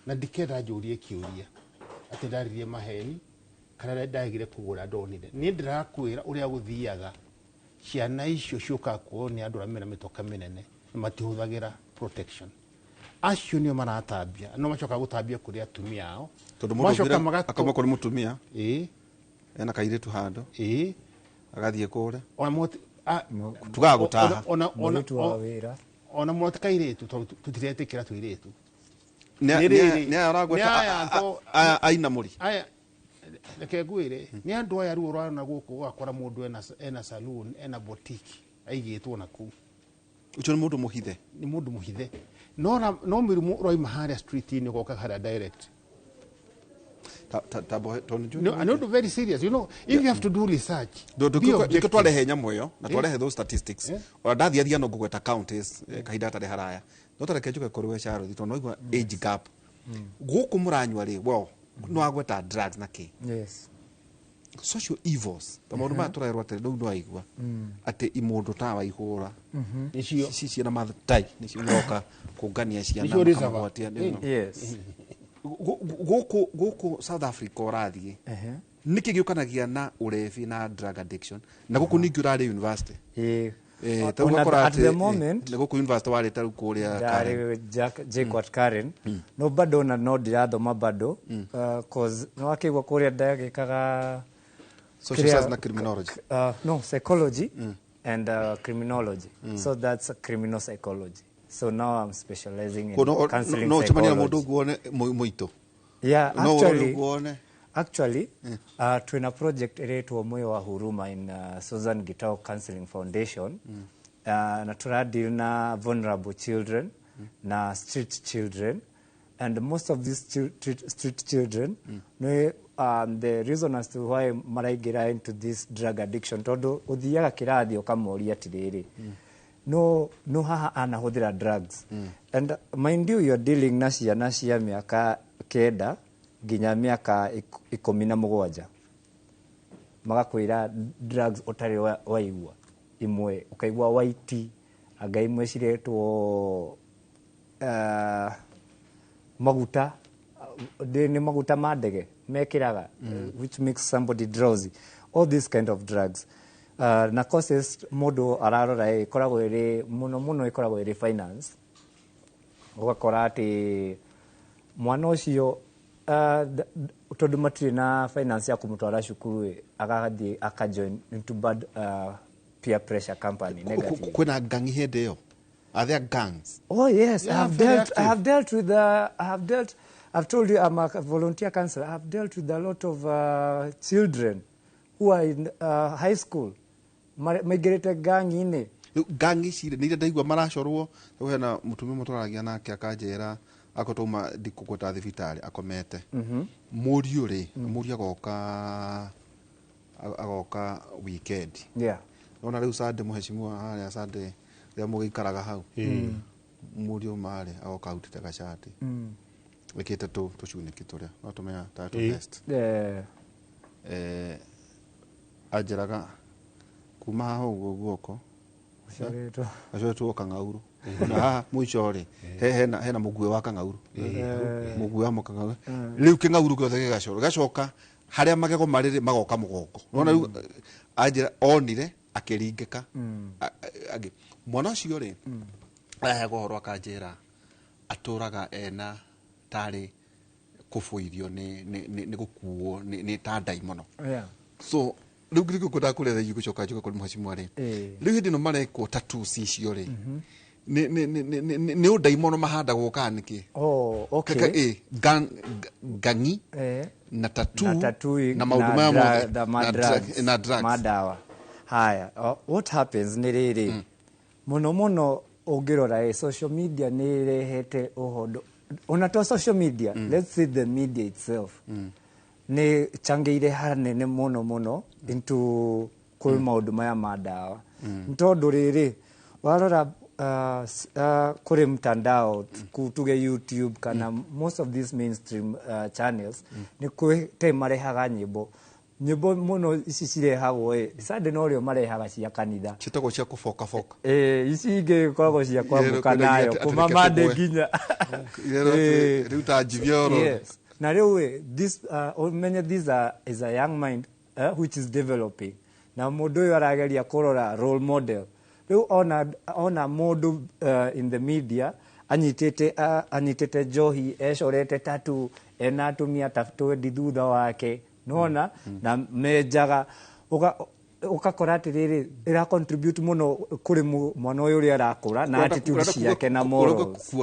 na ndikenda njurie kiuria ati ndaririe maheni kana ndagire kugura ndonire ni ndirakwira uria guthiaga ciana icio ciuka kuoni andu amena mitoka minene matihuthagira protection acio nio maratabia no macoka gutabia kuri atumia ao tondu mundo akama kuri mutumia ena kairitu hando agathie kure ona moti tugaga gutaha ona moti kairitu tutiretikira tuiritu ni aragweta aina muri aya reke ngwire ni andu aya ru urana guku gwakora mundu ena saloon ena boutique aigitwo naku ucio ni mundu muhithe no mirimu roima haria street ni goka hara direct I know very serious you know if you have to do research do twarehe nyamoyo na twarehe those statistics ora ndathiathia no ngweta counties kahinda tare haraya no tareke njuke korwe sharo thito no igwa age gap guku muranywa ri wow no agweta drugs na ki yes social evils tamundu maturerwa tere ndu aigwa ati imundu tawa ihura nicio cici na mathai nicio nyoka kungania ciana magwatia yes guku South Africa orathie niki giukanagia na urefi na drug addiction na guku ningi urari university at the moment na guku university wari taru kuria Karen JKUAT Karen no bado na no ndirathoma bado cause no akigwa kuria ndagikaga social science na criminology no psychology and criminology so that's criminal psychology so now I'm specializing in counseling no psychology mundu guone muito yeah actually twina project iretwo moyo wa huruma in Susan Gitau Counseling Foundation na turadeal na vulnerable children na street children and most of these street children the reason as to why maraigira into this drug addiction tondu uthiaga kirathi ukamoria atiriri no haha anahuthira drugs and mind you are dealing na ciana cia miaka 9 nginya miaka 17 magakwira drugs utari waigua imwe ukaigua white aga imwe ciretwo maguta ni maguta madege mekiraga which makes somebody drowsy all these kind of drugs na causes modo ararora ikoragwo iri muno ikoragwo iri finance ugakora ati mwana ucio tondu matiri na finance ya kumutwara cukuru agathie akajoin into bad peer pressure company negative. Kwina gangi hende yo. Are there gangs? Oh yes, Yeah, I have dealt with I've told you I'm a volunteer counselor. I've dealt with a lot of children who are in high school. Migrated gang ine. Gangi cire nire ndaigua maracorwo hena mutumia mutwaragia nake akanjera akotuma ndikugota thibitari akomete. Muriu ri muri agoka weekend. Yeah. Ona riu Sunday muheshimiwa haria Sunday ria mugikaraga hau. Muriu mari agoka utite gacati. Wikite tucuniki turia no tumenya title test. Ajeraga kuma hau guoko acoretwo Kang'auru na mwico ri hena mugue wa Kang'auru mugue wa Kang'auru riu King'auru giothe gacoka haria magego mariri magoka mugongo nona riu ajira onire akiringika agi mwana ucio ri ahego horo akanjira aturaga ena tari kufuithio ni gukuo ni ta ndaimono. So riu ngiriko kudakure tha gucoka njuka kuri mheshimiwa ri riu hindi no mareko tattoos icio ri ni undaimono mahandagwo kaniki. Oh, okay. Gangi na tattoo na maundu maya na drugs madawa. Haya, what happens ni riri muno ungirora social media ni rehete uhondo ona to social media, let's see the media itself. Ni changeire hanene muno into kuri maundu maya madawa. Ntondu riri warora kuri mtandao kutuge YouTube kana most of these mainstream channels ni kwete marehaga nyimbo muno ici cirehagwo sade no rio marehaga cia kanitha citagwo cia kufoka ici inge koragwo cia kwambuka nayo kuma mande nginya riu ta jivioro. Yes. Na riu this many these is a young mind which is developing. Na mundu uyu arageria kurora role model. Riu ona mundu in the media anyitete njohi ecorete tatu ena atumia tatu thutha wake nona na menjaga ukakora atiriri ira contribute muno kuri mwana uyu uri arakura na attitude ciake na morals.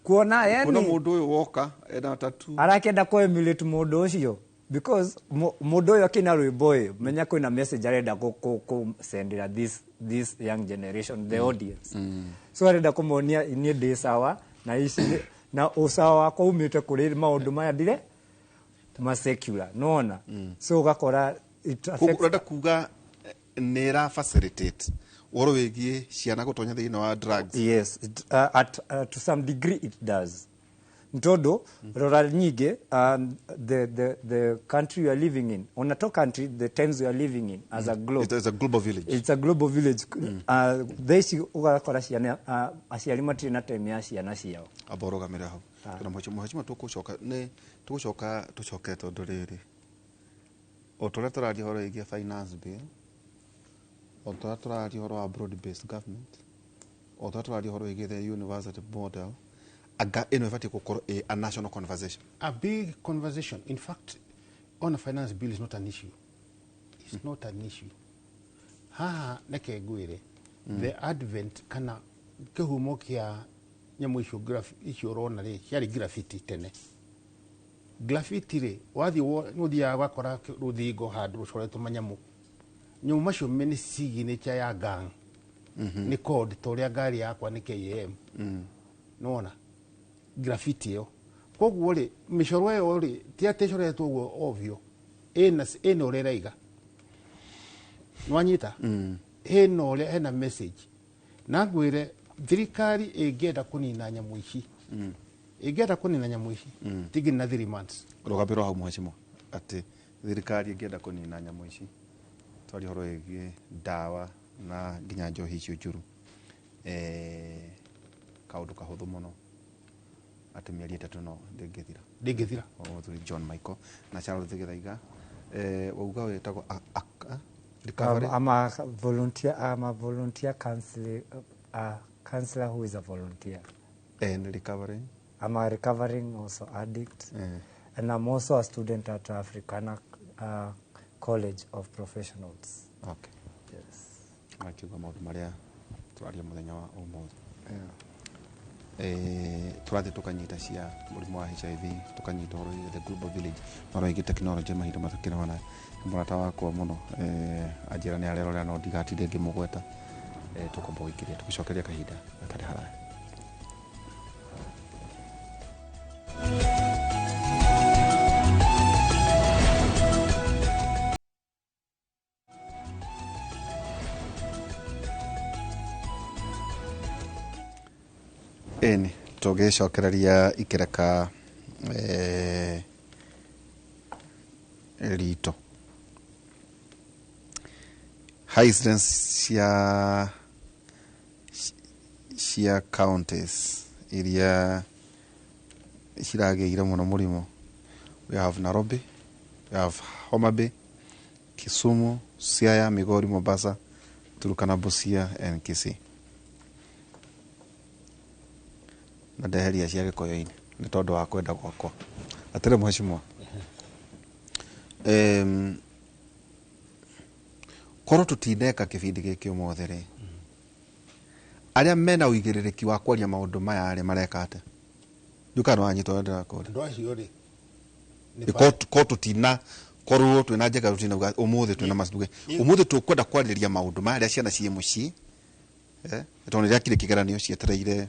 Kuona yani kuna mundu uyu woka ena tatu arakenda ko emulate mundu ucio because mundu uyu akina rwimbo menya kwina message arenda ku sendira this young generation the audience. So arenda kumonia ni ndi sawa na ici na usawa wako umite kuri maundu maya ndire ma secular nona. So ugakora it affects urenda kuga nera facilitate oro wegie ciana gutonya thina wa drugs. Yes, to some degree it does. Ntodo rora nyige the country you are living in on a country the times you are living in as a globe. It is a global village. It's a global village. They see ugakora ciana aciari matiri na time ya ciana ciao aboroga mira hau kana mheshimiwa tukucoka ni tucoke tondu riri otore turari horo igie finance bill otore turari horo wa broad based government otore turari horo igie the university model aga eno ifati kokoro a national conversation, a big conversation. In fact, on a finance bill is not an issue. It's not an issue. Neke guire the advent kana kehumo kia nyamu issue rona re yari graffiti tene graffiti re wathi nodi ya wakora ruthigo handu coretwo manyamu nyamu macio meni sigine cha ya gang ni code toria gari yakwa ni KM nona graffiti yo koguo ri micoro yo ri ti atecoretwo guo ovyo ena ureraiga nwanyita hena message na ngwire thirikari igenda kunina nyamu ici igenda kunina nyamu ici tigi na 3 months rogabiro hau mheshimiwa ati thirikari igenda kunina nyamu ici twari horo igie dawa na nginya njohi icio njuru kaundu kahuthu muno ati mieri 3 no ndingithira thuri John Michael na Charles Thigithaiga wauga wetagwo recovery. I'm a volunteer counselor counselor who is a volunteer. And recovering? I'm a recovering also addict. And I'm also a student at Africana College of Professionals. Okay. Yes. Akiuga maundu maria turaria muthenya wa umuthi. Yeah. Turathi tukanyita cia murimu wa HIV, tukanyita horo the global village maro igi technology mahinda matakira wana murata wakwa muno ajira ni arerorera no ndigatinde ngimugweta tukomba guikiria tugicokeria kahinda atari haraya. Eni tugicokereria ikireka rito highlands cia counties iria cirageire muno murimo. We have Nairobi, we have Homa Bay, Kisumu, Siaya, Migori, Mombasa, Turkana, Busia and Kisii. Na ndeheria cia Gikuyu-ini ni tondu wa kwenda gwakwa atire mheshimiwa korwo tutindeka kibindi giki umothe ri aria mena uigiririki wa kwaria maundu maya ari mareka ate nduka no anyitwo ndira kodi ndo acio ri ko tutina korwo twina njega tutina umuthe twina masuge umuthe tukwenda kwariria maundu maya aria ciana cie mucii tondu ria kire kigeranio cietereire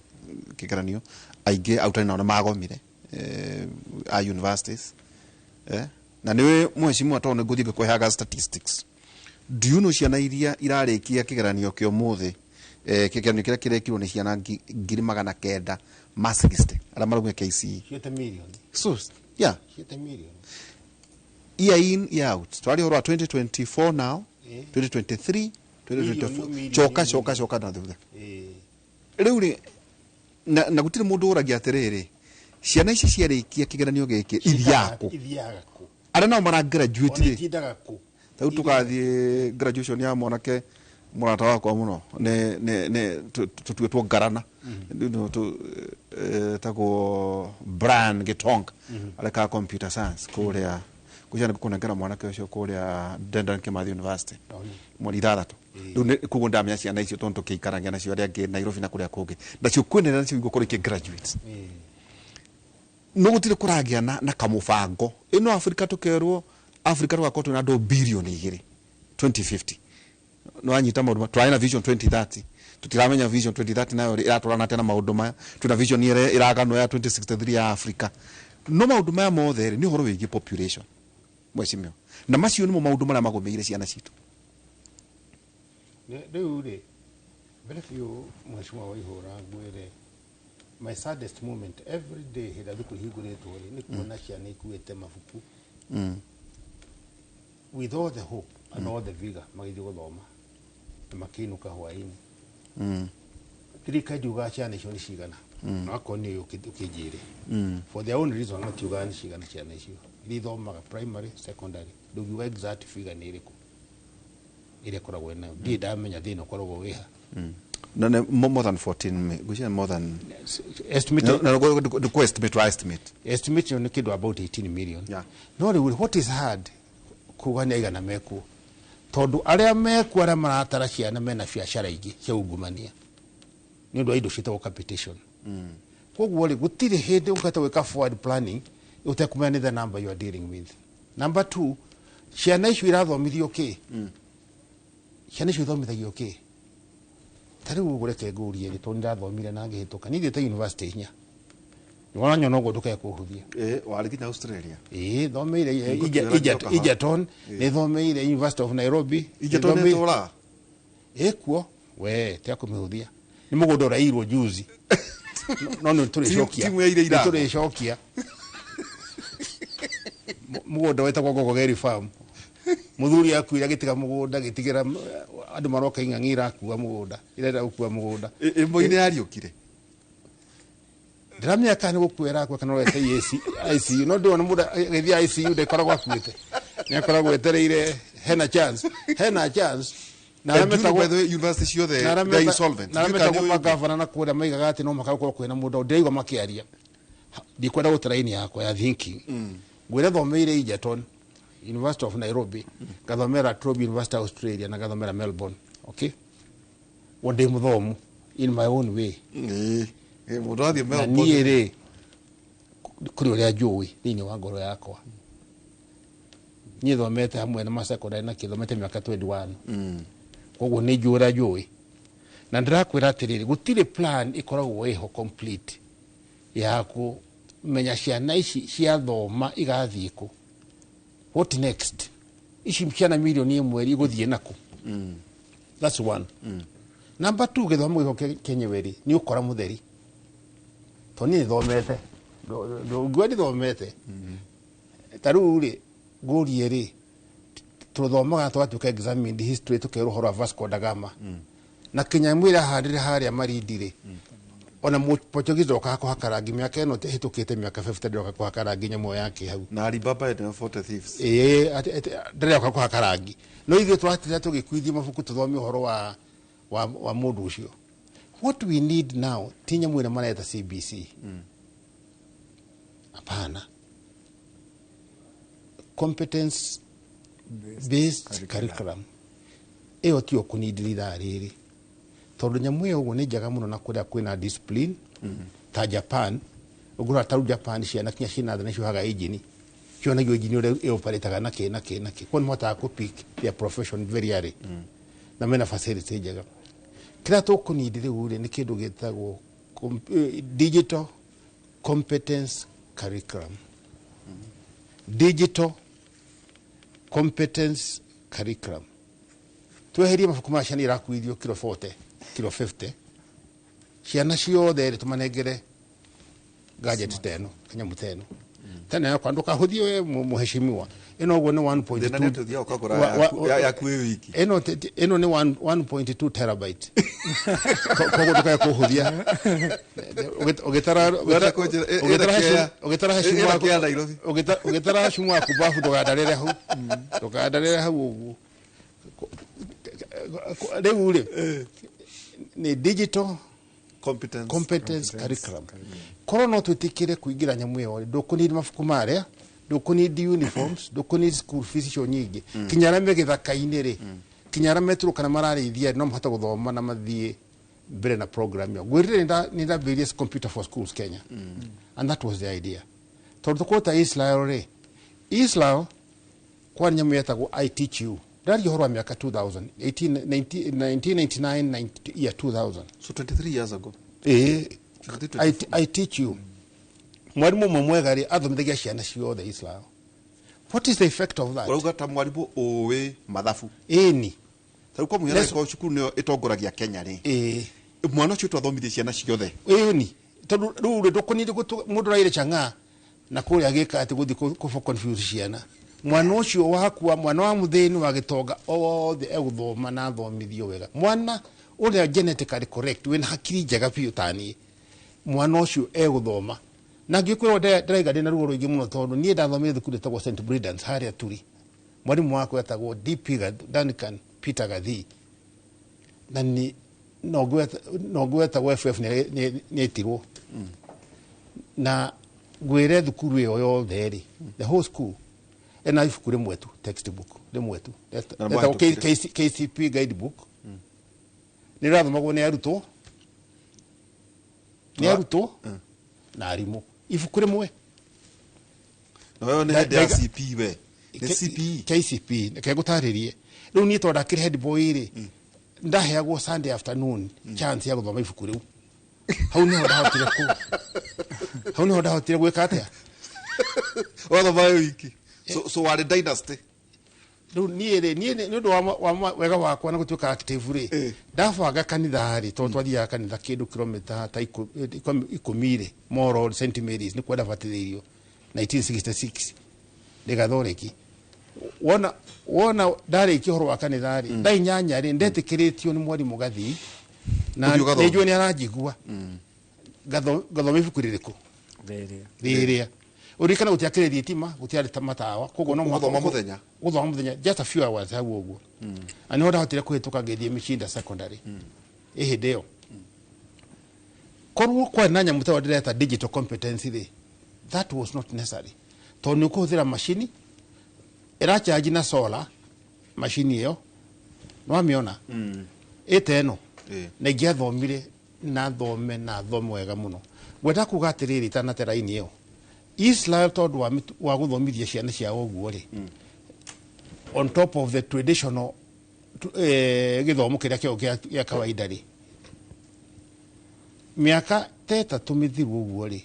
kigeranio aingi autani nao magomire a universities na niwe mheshimiwa tondu nguthie ngikwehaga statistics do you know ciana iria irarikia kigeranio kio muthe kigeranio kiria kirekirwo ni ciana 900 ma 60 aria marauga KCE 7 million so yeah 7 million year in year out twari horo 2024 now 2023 2024 choka na thutha riu ri na gutire mundu uragia atiriri ciana ici ciarikia kigeranio giki ithiako aria no mara graduate ri tau tukathie graduation ya mwanake murata wakwa muno ne tutwetwo ngarana ndu tago Brian Gitonga aleka computer science kuria kuja kunengera mwanake ucio kuria Dedan Kimathi University mweri 3 riu kugo ndamenya ciana icio tondu kiikaragia nacio aria angi Nairobi na kuria kungi nacio kwinera nacio igukora ki graduates no gutire kuragia na kamubango ino Africa tukerwo Africa tugakorwo na do billion 2 2050 no anyita maundu twaina vision 2030 tutiramenya vision 2030 nayo iratwarana tena maundu maya tuna vision iragano ya 2063 ya Africa no maundu maya mothe ni horo wigi population mweshimio na macio ni maundu maria magomeire ciana citu riu ri mbere biu mweshimwa Waihura ngwire my saddest moment every day hida thukuru hinguritwo ri ni kuona ciana ikuite mabuku with all the hope and all the vigor magithii guthoma na makinuka hwaini thirikari yuga ciana icio ni cigana no akoni ukijire for their own reason no tiuga ni cigana ciana icio ithomaga primary secondary ndugiuga exact figure ni iriku iria koragwo na ndi ndamenya thina koragwo wiha no more than 14 gucia more than estimate the estimate ni kidu about 18 million yeah no what is hard kugania igana meku tondu aria meku aria maratara ciana mena biacara ingi cia ungumania ni ndu indo citagwo capitation koguo ri gutire hindi ukata weka forward planning utekumenya the number you are dealing with. Number 2, ciana icio irathomithio ki ciana icio ithomithagio ki tariu gureke ngurie ni tondu irathomire na ngihituka ni thiete university nya wona nyono go nduke kuhuthia warigita Australia thomeire Egerton ni thomeire University of Nairobi Egerton ni tola kuo we tia kumihuthia ni mugondo rairwo juzi no turishokia turishokia mugondo wetagwo Gogogeri Farm muthuri akuira gitiga mugunda gitigira andu maroka ing'ang'ira kuwa mugunda irenda gukua mugunda imbo-ini yariukire ndiramenya kana gukwera kwa kana wete ICU no ndona muda githia ICU de koragwo akuite ni koragwo etereire hena chance na by the way university ciothe they insolvent na meta kwa gavana na kuria maigaga ati no makauko kwina mundu ndirigwa makiaria ndikwenda gutaraini yakwa ya thinking gwira thomeire Egerton University of Nairobi gathomera Trobe University Australia na gathomera Melbourne okay wonde muthomu in my own way mudathi Melbourne niere kuri uria njui thini wa ngoro yakwa thomete hamwe na masekondari na thomete miaka 21 koguo ni njura njui na ndirakwira atiriri gutire plan ikoragwo iho complete ya kumenya ciana ici cia thoma igathii ku what next ici ciana milioni imwe iguthie naku that's one number 2 githomo giho kenyeweri ni ukora mutheri to ni thomete do gwedi thomete taruri gurie ri tuthomaga twatuka examine the history tukero horo Vasco da Gama na kinyamwira handire haria marindire ona Portuguese okako hakarangi miaka eno hitukite miaka 50 ndoka kwa hakarangi nyamo yake hau na Alibaba and 40 thieves ndere okako hakarangi no ithe twatira tugikwithia mabuku tuthomi horo wa mundu ucio what we need now tinya mwira mareta CBC apana competence based curriculum eyo tio kunidira riri tondu nyamu yo ugo ni njaga muno na kuria kwina discipline ta Japan ugura taru Japan ciana kinya cina thana cio haga engine ciona yo engine ure e operate na ke kon mota ko pick their profession very early na mena facility njaga kira to kunidire ure ni kindu gitagwo digital competence curriculum digital competence curriculum tweherie mabuku ma ciana irakuithio kilo 40 kilo 50 ciana ciothe tumanengere gadget teno kanyamu teno tena ya kwanduka huthio we muheshimiwa eno go ni 1.2 ya kwe wiki eno ni 1.2 terabyte kogo tuka ko huthia ogetara shumwa kubafu dogadarere hau ugu deule ni digital competence curriculum korono tutikire kuigira nyamu yo dokunid mafuku mare dokunid uniforms dokunid school fees cio nyingi kinyara megithaka-ini ri kinyara metro kana marari ithia no mhata guthoma na mathie mbere na program yo gwirire ni various computer for schools Kenya and that was the idea tondu kota Israel kwa nyamu yetagwo I teach you dari horwa miaka 1999 year 2000 so 23 years ago I teach you mwarimu mwegari athomithagia ciana ciothe Israel what is the effect of that urugata mwarimu owe mathafu ni taru kwa mwira ko cukuru ne itongoragia Kenya ri mwana cio twathomithia ciana ciothe ni tondu ruru ndukunidi mundu raire changa na kuri agika ati guthi ku confuse ciana mwana ucio wakua mwana wa muthini wa gitonga othe eguthoma na thomithio wega mwana uria genetically correct wena hakiri njega piu tani mwana ucio eguthoma na ngikwirwo ndiraiga ndina ruo ruingi muno tondu nie ndathomire thukuru etagwo St Brendan's haria turi mwarimu wako etagwo DP Duncan Peter Gathi na ni nogweta FF ni etirwo na gwire thukuru yo yothe ri the whole school ena ifuku rimwetu textbook rimwetu KCP guidebook ni rathomagwo ni arutwo na arimu ifuku rimwe no yo ni CP we ni CP KCP kegutaririe riu ni tonda kiri head boy ri ndaheagwo Sunday afternoon chance ya guthoma ifuku riu hau ni ndahotire gwika atia wala bayo wiki so wale dynasty riu nie ndu wa wega wakwa na gutuika active ri ndabanga kanitha hari to twathia kanitha kindu kilomita ta 10 ri Moro St Mary's ni kwenda batithirio 1966 ndigathoreki wona ndari kihoro wa kanitha ri ndainyanya ri ndetikiritio ni mwarimu Gathi na nejwe ni aranjigua gathoma ibuku ririko riria urikana gutiakire thitima gutiari matawa koguo no Guthoma muthenya. guthoma muthenya just a few hours hau uguo ani hoda hotire kuhituka ngithie Michinda secondary ihindeo korwo kwa nanya mutawa direta digital competency ri that was not necessary to ni kuhithira machine ira charge na solar machine iyo no amiona eteno na giathomire na thome wega muno gweta kuga atiriri tana teraini iyo Israel tondu wa guthomithia ciana cia oguo ri on top of the traditional githomo kiria kio kia kawaida ri miaka teta tumithiru oguo ri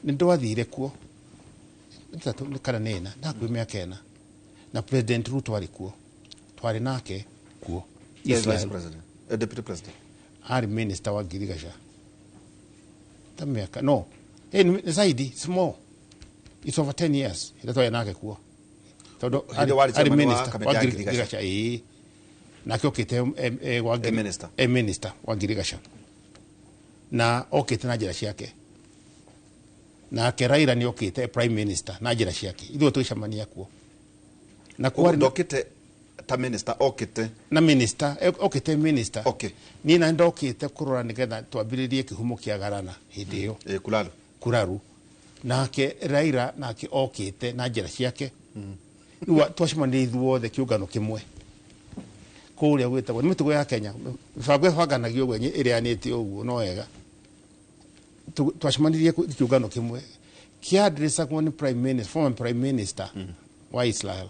ni ndwathire kuo tata kana nena na kwi miaka ena na president Ruto ari kuo twari nake kuo Vice President, Deputy President. Ari minister wa Girigasha miaka no zaidi small it's over 10 years ila toya nake kuo todo ari minister wa Girigasha na kiokite wa minister wa Girigasha na okite na jira ciake na Raila ni okite prime minister na jira ciake ithuo tuicamania kuo na kuari ndokite ta minister okite na minister okite minister okay ni na ndokite kurora nigetha twambiririe kihumo kia garana hindi iyo kuraru nake Raila nake okite na njira ciake iwa twacemania ithuothe kiungano kimwe kuria gwitagwo ni mitugo ya Kenya mibango ibanganagio gwenye iria niti uguo no wega twacemanirie kiungano kimwe kia adressa kwa ni prime minister former prime minister wa Israel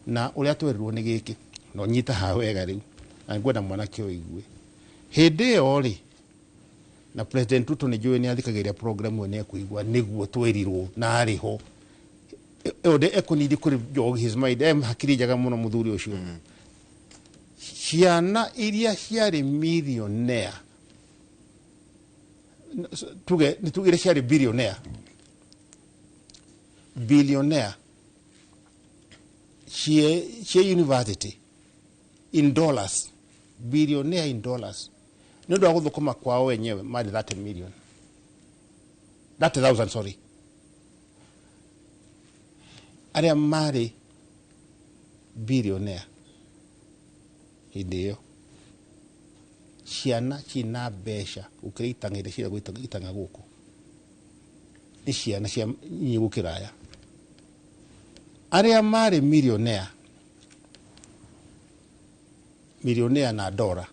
na uria twerirwo ni giki no nyita ha wega riu na ngwenda mwana kio igue hindi yo ri na president Ruto ni joe ni athikagiria program ne kuigwa niguo twerirwo na ari ho ode ekonidi kuri jog his mind hakiri jaga muno muthuri ucio ciana iria ciari millionaire tugire ciari billionaire she university in dollars billionaire in dollars ndo aguthukuma kwao wenyewe mali 30 million 30,000 sorry aria mari billionaire hidio ciana cina besha ukirĩtangĩre cia gwĩtanga gũkũ nĩ ciana cia nyigũkĩraya arĩa marĩ millionaire na dola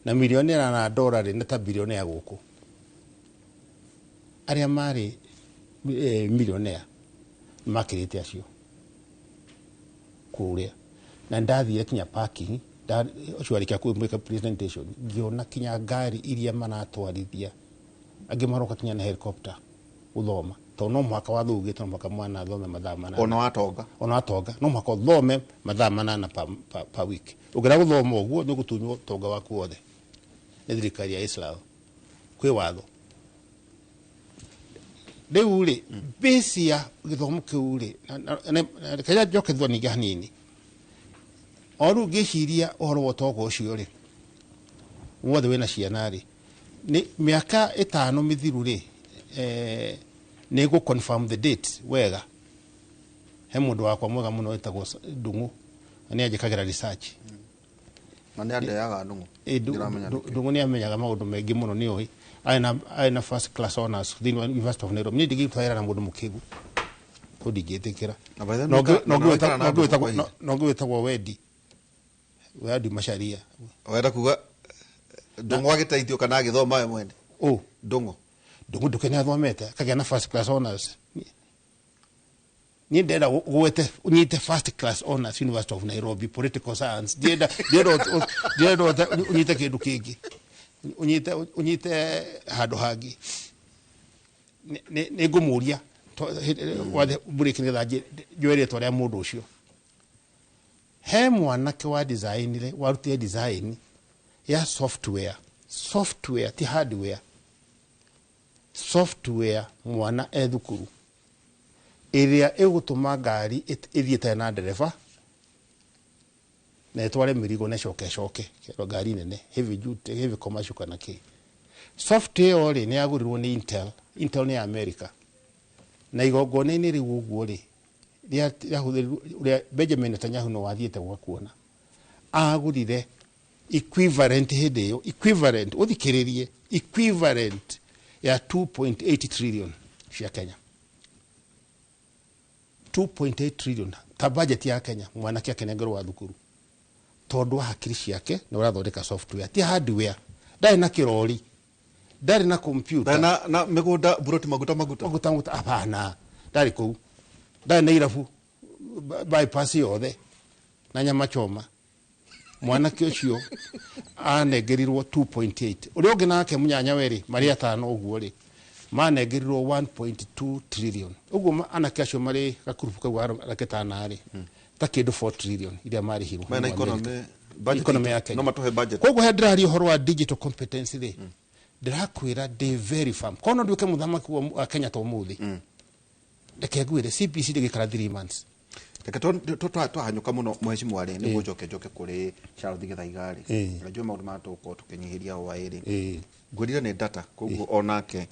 na millionaire na dola rĩ nĩ ta billionaire gũkũ arĩa marĩ millionaire makĩrĩte acio kũrĩa na ndathire kinya parking ucio alikia kuimweka presentation ngiona kinya ngari iria manatwarithia angi maroka kinya na helicopter uthoma to no mwaka wa thugite no mwaka mwana thome mathaa manana ona atonga no mwaka thome mathaa manana pa week ugira guthoma uguo ni gutunywo tonga waku wothe ni thirikari ya Israel kwi watho riu ri base ya githomo kiu ri kaja joke thoni ganini oru giciria oro wotogo ucio ri wothe wena ciana ri ni miaka 5 mithiru ri ni go confirm the date wega he mundu wakwa mwega muno etagwo Ndungu ani ajikagira research mane ande yaga Ndungu ni amenyaga maundu mengi muno ni oi aina first class honors the University of Nairobi ni digi twaira na mundu mukigu tudigetekera no gwetagwo wedi wadi masharia wenda kuga Ndungu agiteithio kana agithoma we mwene Ndungu ndukenya thomete kagĩa na first class honors ni ndenda gwete unyite first class honors University of Nairobi political science ndenda unyite kindu kingi unyite handu hangi ni ngumuria wathe break ni thaje joere twaria mundu ucio he mwanake wa design le warute design ya software ti hardware software mwana ethukuru iria egutuma ngari ithiete na ndereva na etware mirigo na shoke kero ngari nene heavy duty heavy commercial kana ki software ori ni agurirwo ni Intel ni America na igongona-inĩ rĩu ũguo rĩ rĩa Benjamin Netanyahu no wathiĩte gwakuona agũrire equivalent hĩndĩ ĩyo equivalent ũthikĩrĩrie equivalent ya 2.8 trillion cia Kenya 2.8 trillion ta budget ya Kenya mwanake akenengerwo wa thukuru tondu wa hakiri ciake na ũrathondeka software ti hardware ndari na kirori ndari na computer na migunda buroti maguta hapana ndari kuu ndari na irabu bypass yothe na nyama choma mwanake ucio anengerirwo 2.8 uria ungi nake munyanya weri mari atano uguo ri manengerirwo 1.2 trillion uguo anake acio mari gakurupu kau raketana ri ta kindu 4 trillion iria marihirwo na economy ya Kenya no matohe budget koguo hendrari uhoro wa digital competency ri ndirakwira de very firm kono nduke muthamaki wa Kenya to muthi reke ngwire CPC ndikara 3 months reke twahanyuka muno mheshimiwa ri niguo njoke kuri Charles Githaigari unajua maundu matuko tukinyihiria o wairi ngwirire ni data koguo onake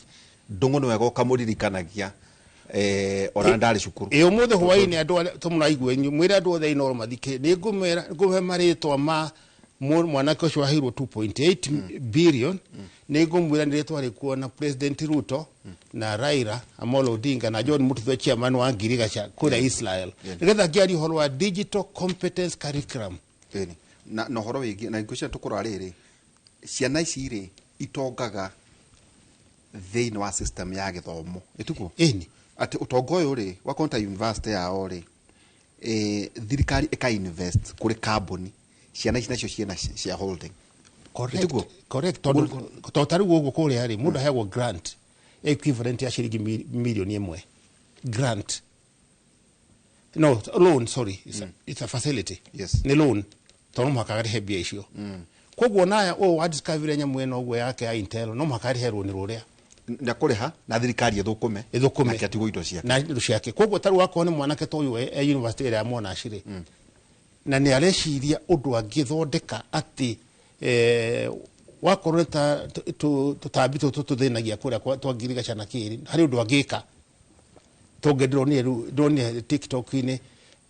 ndungu no wega ukamuririkanagia ona ndari cukuru umuthe hwaini andu tumuraigwe mwira andu othe ino mathike ni nguhe maritwa ma mwanake ucio wahirwo 2.8 billion ni ngumwira ni ritwa rikuona President Ruto na Raila Amolo Odinga na John Mutwe chairman wa Ngirigacha kura Israel nigetha ngiari horo wa digital competence curriculum na horo wigi na ngusha tukura riri ciana ici ri itongaga thĩinĩ wa system ya gĩthomo ituko ati utongo uyu ri wa Konta University yao ri thirikari eka invest kuri carbon ciana ici nacio ciena shareholding correct totari gugu kuri ari mundu heagwo grant equivalent ya shilingi milioni 1 grant no loan sorry it's a facility yes ni loan tono makagari hebia icio koguo naya wa discovery nya mweno gwe yake ya Intel no makari herwo ni ruria na kuriha na thirikari ithukume na kiatigo indo ciake na indo ciake koguo taru wakone mwanake to uyu university ya Monash ri na ni areciria undu angithondeka ati wakoreta tutabito tuthinagia kuria kwa Ngirigacha na Kiri hari undu angika tongedironi TikTok-ini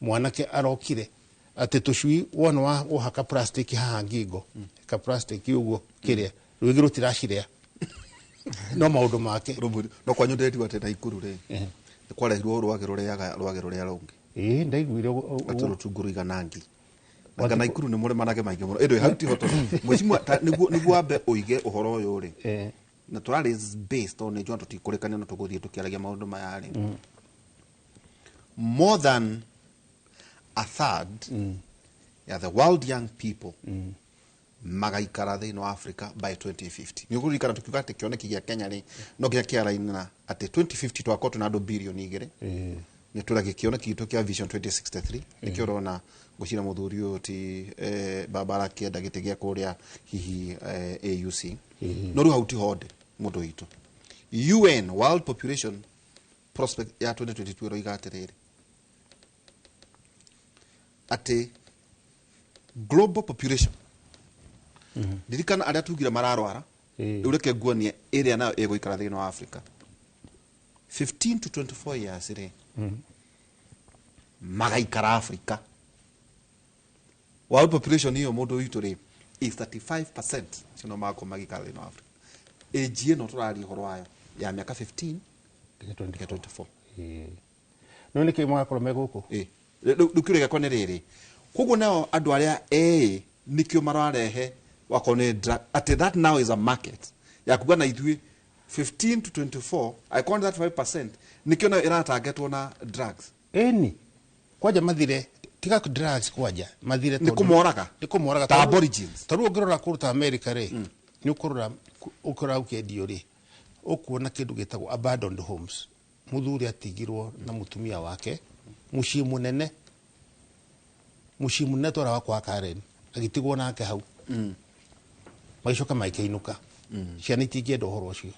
mwanake arokire ati tucui wona wa uhaka plastic haha ngingo ka plastic uguo kiria rwigiro tirashiria no maundu make no kwanyu ndeti watena ikuru ri kwarehirwo rwagiro rungi ndaiguire aturutunguru iganangi ngana ikuru ni muri manage maingi muno endo hauti hoto mwecimu niguo ambe uige uhoro uyu ri na turari based on njo tutikurikania no tuguthie tukiaragia maundu maya ri more than a third ya the world young people magaikara thĩinĩ wa Africa by 2050 ni ukurikana tukiuga ati kioneki gia Kenya ri no gia kiaraina ati 2050 twako tuna andu bilioni 2 ni turage kioneki gitu kia vision 2063 nikio rona gucira muthuri uyu ti babara kienda gitigia kuria hihi AUC no ru hauti hode mundu witu UN World Population Prospect ya 2022 ro igatiriri ati global population dirikana aria tugira mararwara ureke guonie area nayo egoikara thĩinĩ wa Africa 15 to 24 years ri magaikara Africa world population hiyo mundu witu ri is 35% sino mako magikara thĩinĩ wa Africa age no turari horo wayo ya miaka 15 nginya 24 no ni ke mwakoro meguko dukirega kone riri koguo nao andu aria nikio mararehe wakone drug at that now is a market ya kugana ithui 15 to 24 I count that 5% nikio na ira targetwo na drugs kwaja mathire tiga ku drugs kwaja mathire nikumoraga ta aborigines taru ngirora kuruta America ri ni ukora ukendio ri ukuona kindu gitagwo abandoned homes muthuri atigirwo na mutumia wake mucii munene twara wakwa Karen agitigwo nake hau maicoka maikeinuka ciana itingienda uhoro ucio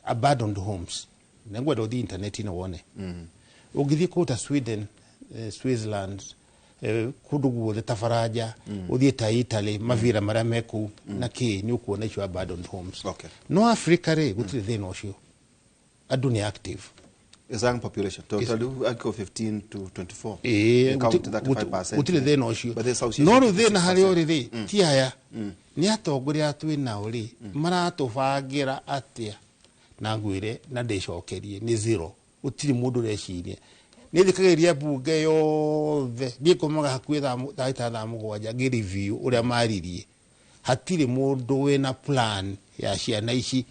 abandoned homes nengwenda uthi internet ino wone ugithii kuta Sweden Switzerland kundu guothe tafaraja uthie ta Italy mavira maria meku na ki ni ukuona icio abandoned homes okay no Africa ri gutire thina ucio andu ni active is young population. Total I go 15 to 24. Eh, Count that 5%. Utile thina ucio. But there's No ru thina hari uri ri ti aya. Ni atongoria tu na uri maratubangira atia na ngwire na ndicokerie ni zero. Utiri mundu reciria. Ni thikagiria bunge yothe ngikomaga hakuhi tha mugwanja ngi review uria maririe. Hatiri mundu wina plan ya ciana ici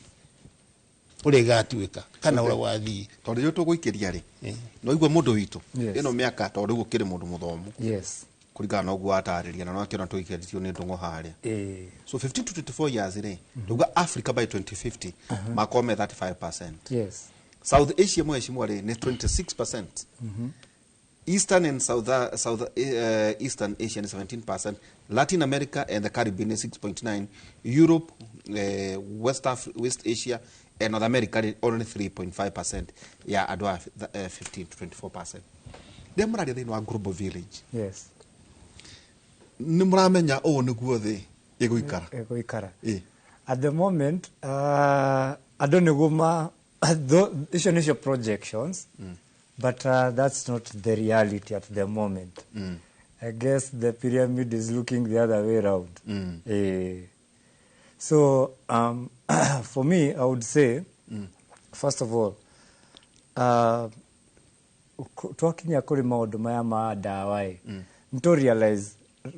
uri gatuika kana ura wathii tondu yo tuguikiria ri no igwa mundu witu ino miaka tondu gukiri mundu muthomu yes kuringana na uguo atariria na no akiona tuikiritio ni ndungo haria so 15 to 24 years ri tuga Africa by 2050 makome 35%. yes South Asia mweshimwa ri ni 26%. Eastern and Eastern Asia is 17%, Latin America and the Caribbean is 6.9%, Europe, West Asia and North America only 3.5%. Yeah, I do have 15 to 24%. Them are the global village. yes Nimramenya o niguo thi egoikara at the moment I don't know issue projections but that's not the reality at the moment. I guess the pyramid is looking the other way around. So for me, I would say, first of all, talking kuri maundu maya ma dawa to realize,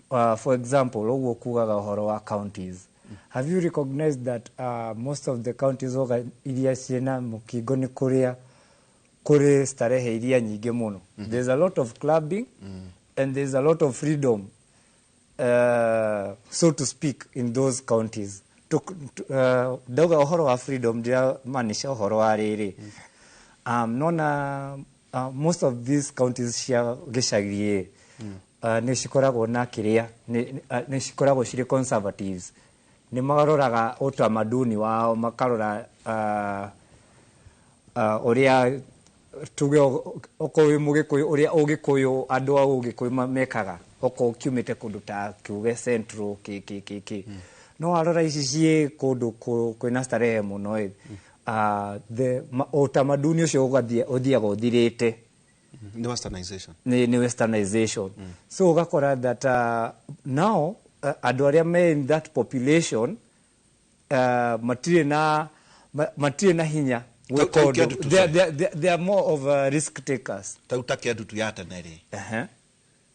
for example, oguo kugaga horo wa counties. Have you recognized that most of the counties iria ciena mukingo ni kuria kuri starehe iria nyingi muno? There's a lot of clubbing and there's a lot of freedom, so to speak, in those counties. Dauga uhoro wa freedom dia manisha uhoro wa riri. Nona most of these counties cia gicagi ni cikoragwo na kiria ni cikoragwo ciri conservatives. Ni magaroraga utamaduni wao, makarora uria tuge okowe mugikuyu uria ugikuyu andu a ugikuyu mekaga oko kiumite kundu ta kiuge central no arora ici cie kundu kwina starehe muno the utamaduni ucio uthiaga uthirite ni westernization ni westernization. So ugakora that now andu aria me in that population matire na hinya. They are more of risk takers. Tauta kiadu tu yata nere.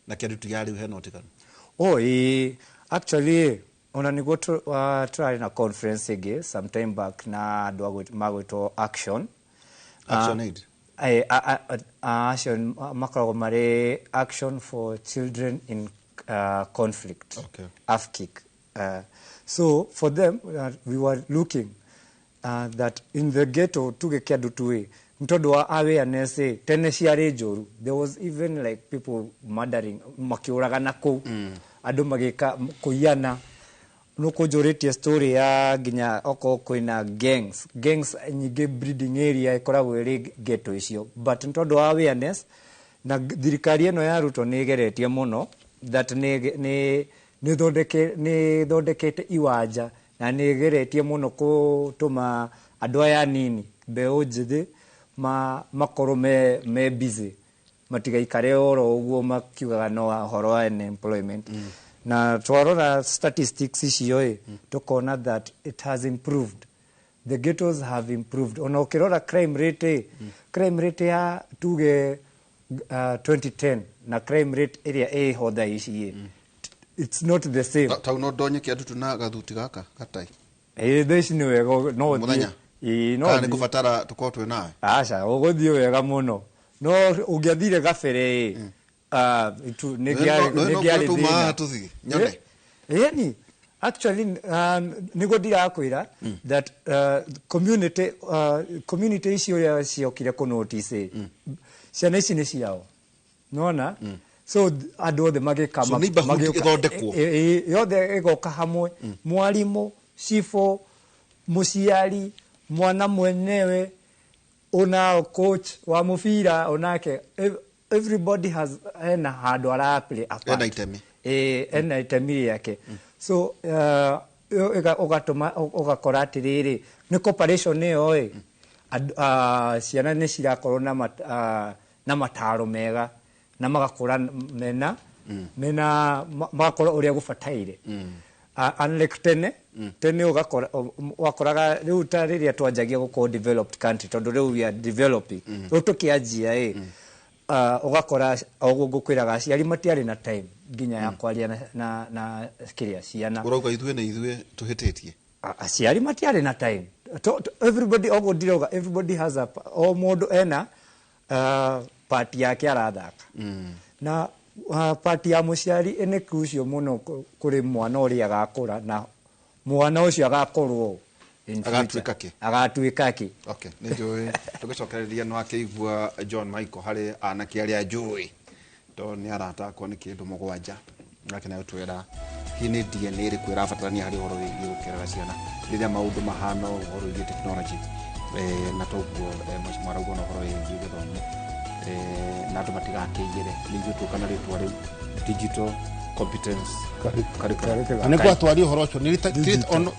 Na kiadu tu yari uheno tikanu. Actually, ona nigo try na conference ege sometime back na magwito Action. Action Aid. Action makarago mare Action for Children in Conflict. Okay. AFKIC. So for them, we were looking that in the ghetto tugekiadu tuwe mtodo wa awareness tene ciare njoru. There was even like people murdering makiuragana ku andu magika kuyana no kujoritie story ya ginya oko koina gangs nyingi breeding area ikoragwo iri ghetto icio, but mtodo wa awareness na thirikari eno ya Ruto nigeretie muno that ni thondekete iwanja na nigeretie muno kutuma andu aya nini mbeu njithi makorwo me busy matigaikare oro uguo makiugaga no horo wa unemployment. Na twarora statistics icio tukona that it has improved, the ghettos have improved. Ona ukirora crime rate ya tuge 2010 na crime rate area hodha ici it's not the same. Tau no donye kiadu tuna gathuti gaka gatai this ni wega no muthenya kana nikubatara tukorwo twe nawe aca uguthie wega muno no ungiathire gabere negiari tuthi nyone yani actually nigo ndirakwira that community icio ya ciokire ku notice ciana ici ni ciao nona so andu othe magikama yothe igoka hamwe mwalimu sifo musiari mwana mwenyewe ona coach wa mufira onake everybody has ena handu araplay apart ena itemi yake. So ugatuma ugakora atiriri ni cooperation iyo ciana nĩ cirakorwo na mataro mega na magakũra mena magakorwo ũrĩa gũbataire unlike tene ũgakoraga rĩu ta rĩrĩa twanjagia gũkorwo developed country tondũ rĩu we are developing rĩu tũkĩanjia ũgakora ngũkwĩraga aciari matiarĩ na time nginya ya kwaria na kĩrĩa ciana ũrauga ithuĩ tũhĩtĩtie aciari matiarĩ na time everybody everybody has a mũndũ ena part yake arathaka na part ya mũciari ene crucial mũno kũrĩ mwana ũrĩa agakũra na mwana ũcio agakorwo agatuĩka kĩ okay nĩ njũĩ tũgĩcokereria no akĩigua John Michael harĩ anake arĩa njũĩ to nĩ aratakwo nĩ kĩndũ mũgwanja nake nayo twĩra hii nĩ DNA ĩrĩkũ ĩrabatarania harĩ ũhoro wĩgiĩ gũkĩrera ciana rĩrĩa maũndũ mahana ũhoro wĩgiĩ technology na toguo mwarauga na ũhoro wĩgiĩ gĩthomo na andũ matigakĩigĩre nĩguo tũkana rĩtwa rĩu digital competence curriculum anĩkwa twari ũhoro ũcio nĩ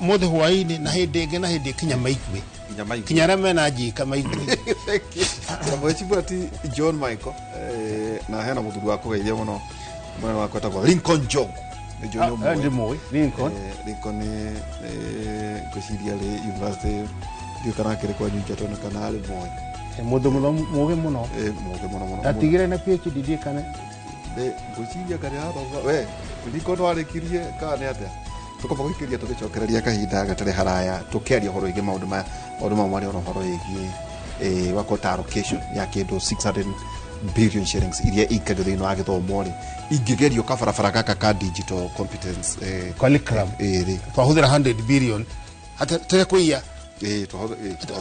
mothe hwaĩ-inĩ na hĩndĩ ĩngĩ na hĩndĩ kinya maikue kinya arĩa mena njika maikue mheshimiwa ati John Michael na hena mũthuri wa kũgeithia mũno mwana wa kwetagwo Lincoln Jogo Lincoln ngũciria rĩ university ndio kana kĩrĩ kwa nyingi tona kana arĩ moĩ mũndũ mũgĩ mũno atigire na PhD ndiĩ kana ngũciria kana hapo we Lincoln warĩkirie kana nĩ atĩa tũkoba gũikĩria tũgĩcokereria kahinda gatarĩ haraya tũkĩaria ũhoro wĩgiĩ maũndũ marĩ ũhoro wĩgiĩ wakota allocation ya kĩndũ 600 billion shillings iria ikĩndũ thĩinĩ wa gĩthomo rĩ ingĩgerio kabarabara gaka ka digital competence curriculum twahũthĩra 100 billion hatarĩ kũiya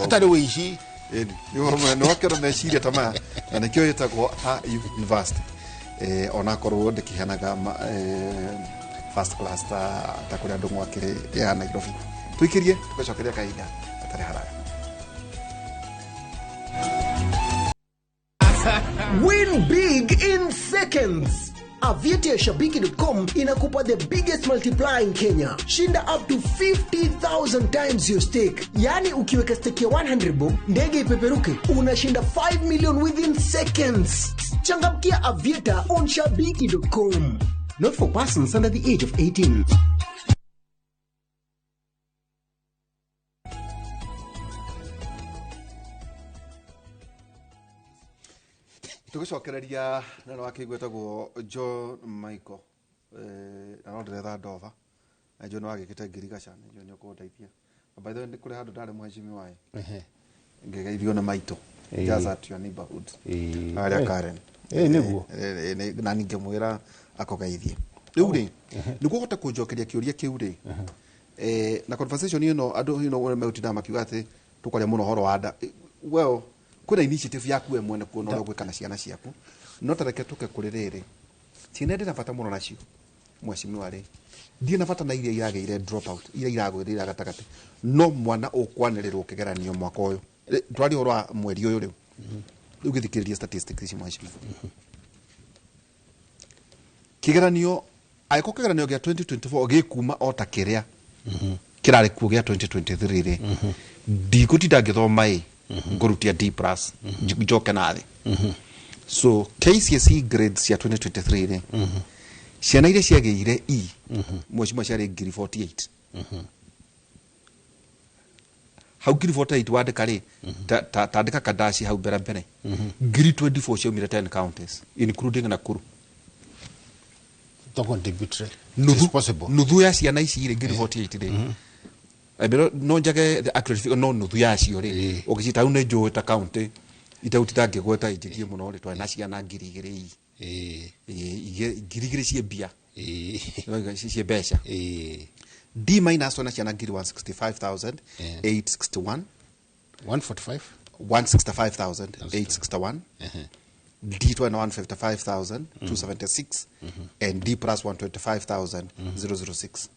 hatarĩ wĩici no kĩro meciria ta maya na nĩkĩo ĩtagwo university ona korwo ndĩkĩheanaga first class ta kũrĩa andũ mwakĩrĩ ya Nairobi tũikĩrie tũgacokeria kahinda gatarĩ haraya. Win big in seconds. Aviator Shabiki.com inakupa the biggest multiplier in Kenya. Shinda up to 50,000 times your stake. Yani ukiweka stake ya 100 bob, ndege ipeperuke, unashinda 5 million within seconds. Changamkia Aviator on Shabiki.com. Not for persons under the age of 18. Tũgĩcokereria na wakĩgwetagwo John Michael na no ndĩretha ndova na John wagĩkĩte ngirigaca nĩguo nĩ ũkũndeithia by the way nĩ kũrĩ handũ ndarĩ mheshimiwa waĩ ngĩgeithio na maitũ just at your neighborhood arĩa Karen nĩguo na ningĩmwĩra akũgeithie rĩu rĩ nĩguo hote kũnjokeria kĩũria kĩu rĩ na conversation ĩno andũ meũtinda makiuga atĩ tũkwaria mũno ũhoro wa nda well kuna initiative yaku we mwene kuona ũrĩa gwĩka na ciana ciaku no tareke tũke kũrĩ rĩrĩ ciana ndĩ na bata mũno nacio mheshimiwa rĩ ndiĩ na bata na iria iragĩire drop out iria iragwĩrĩra gatagatĩ no mwana ũkwanĩrĩrwo kĩgeranio mwaka ũyũ twari ũhoro wa mweri ũyũ rĩu rĩu gĩthikĩrĩria statistics ici mheshimiwa kĩgeranio aiko kĩgeranio gĩa 2024 gĩkuma o ta kĩrĩa kĩrarĩ kuo gĩa 2023 rĩ ndigũtinda ngĩthoma ngurutia D+ njoke nathi so KCSE grades ya 2023 rĩ ciana iria ciagĩire E mheshimiwa ciarĩ ngiri 48 hau ngiri 48 wandĩka rĩ tandĩka kadashi hau mbere ngiri 24 ciaumire 10 counties including Nakuru nuthu ya ciana ici rĩ ngiri 48 rĩ no njage the accurate figure no nuthu yacio rĩ ũgĩcita hau nĩ njũĩ ta county itautitangĩ gweta injirie mũno rĩ twina ciana ngiri 2 ngiri cie mbia cie mbeca D- ona ciana ngiri 165,861 165,861 D twina 155,276 and D+ 125,006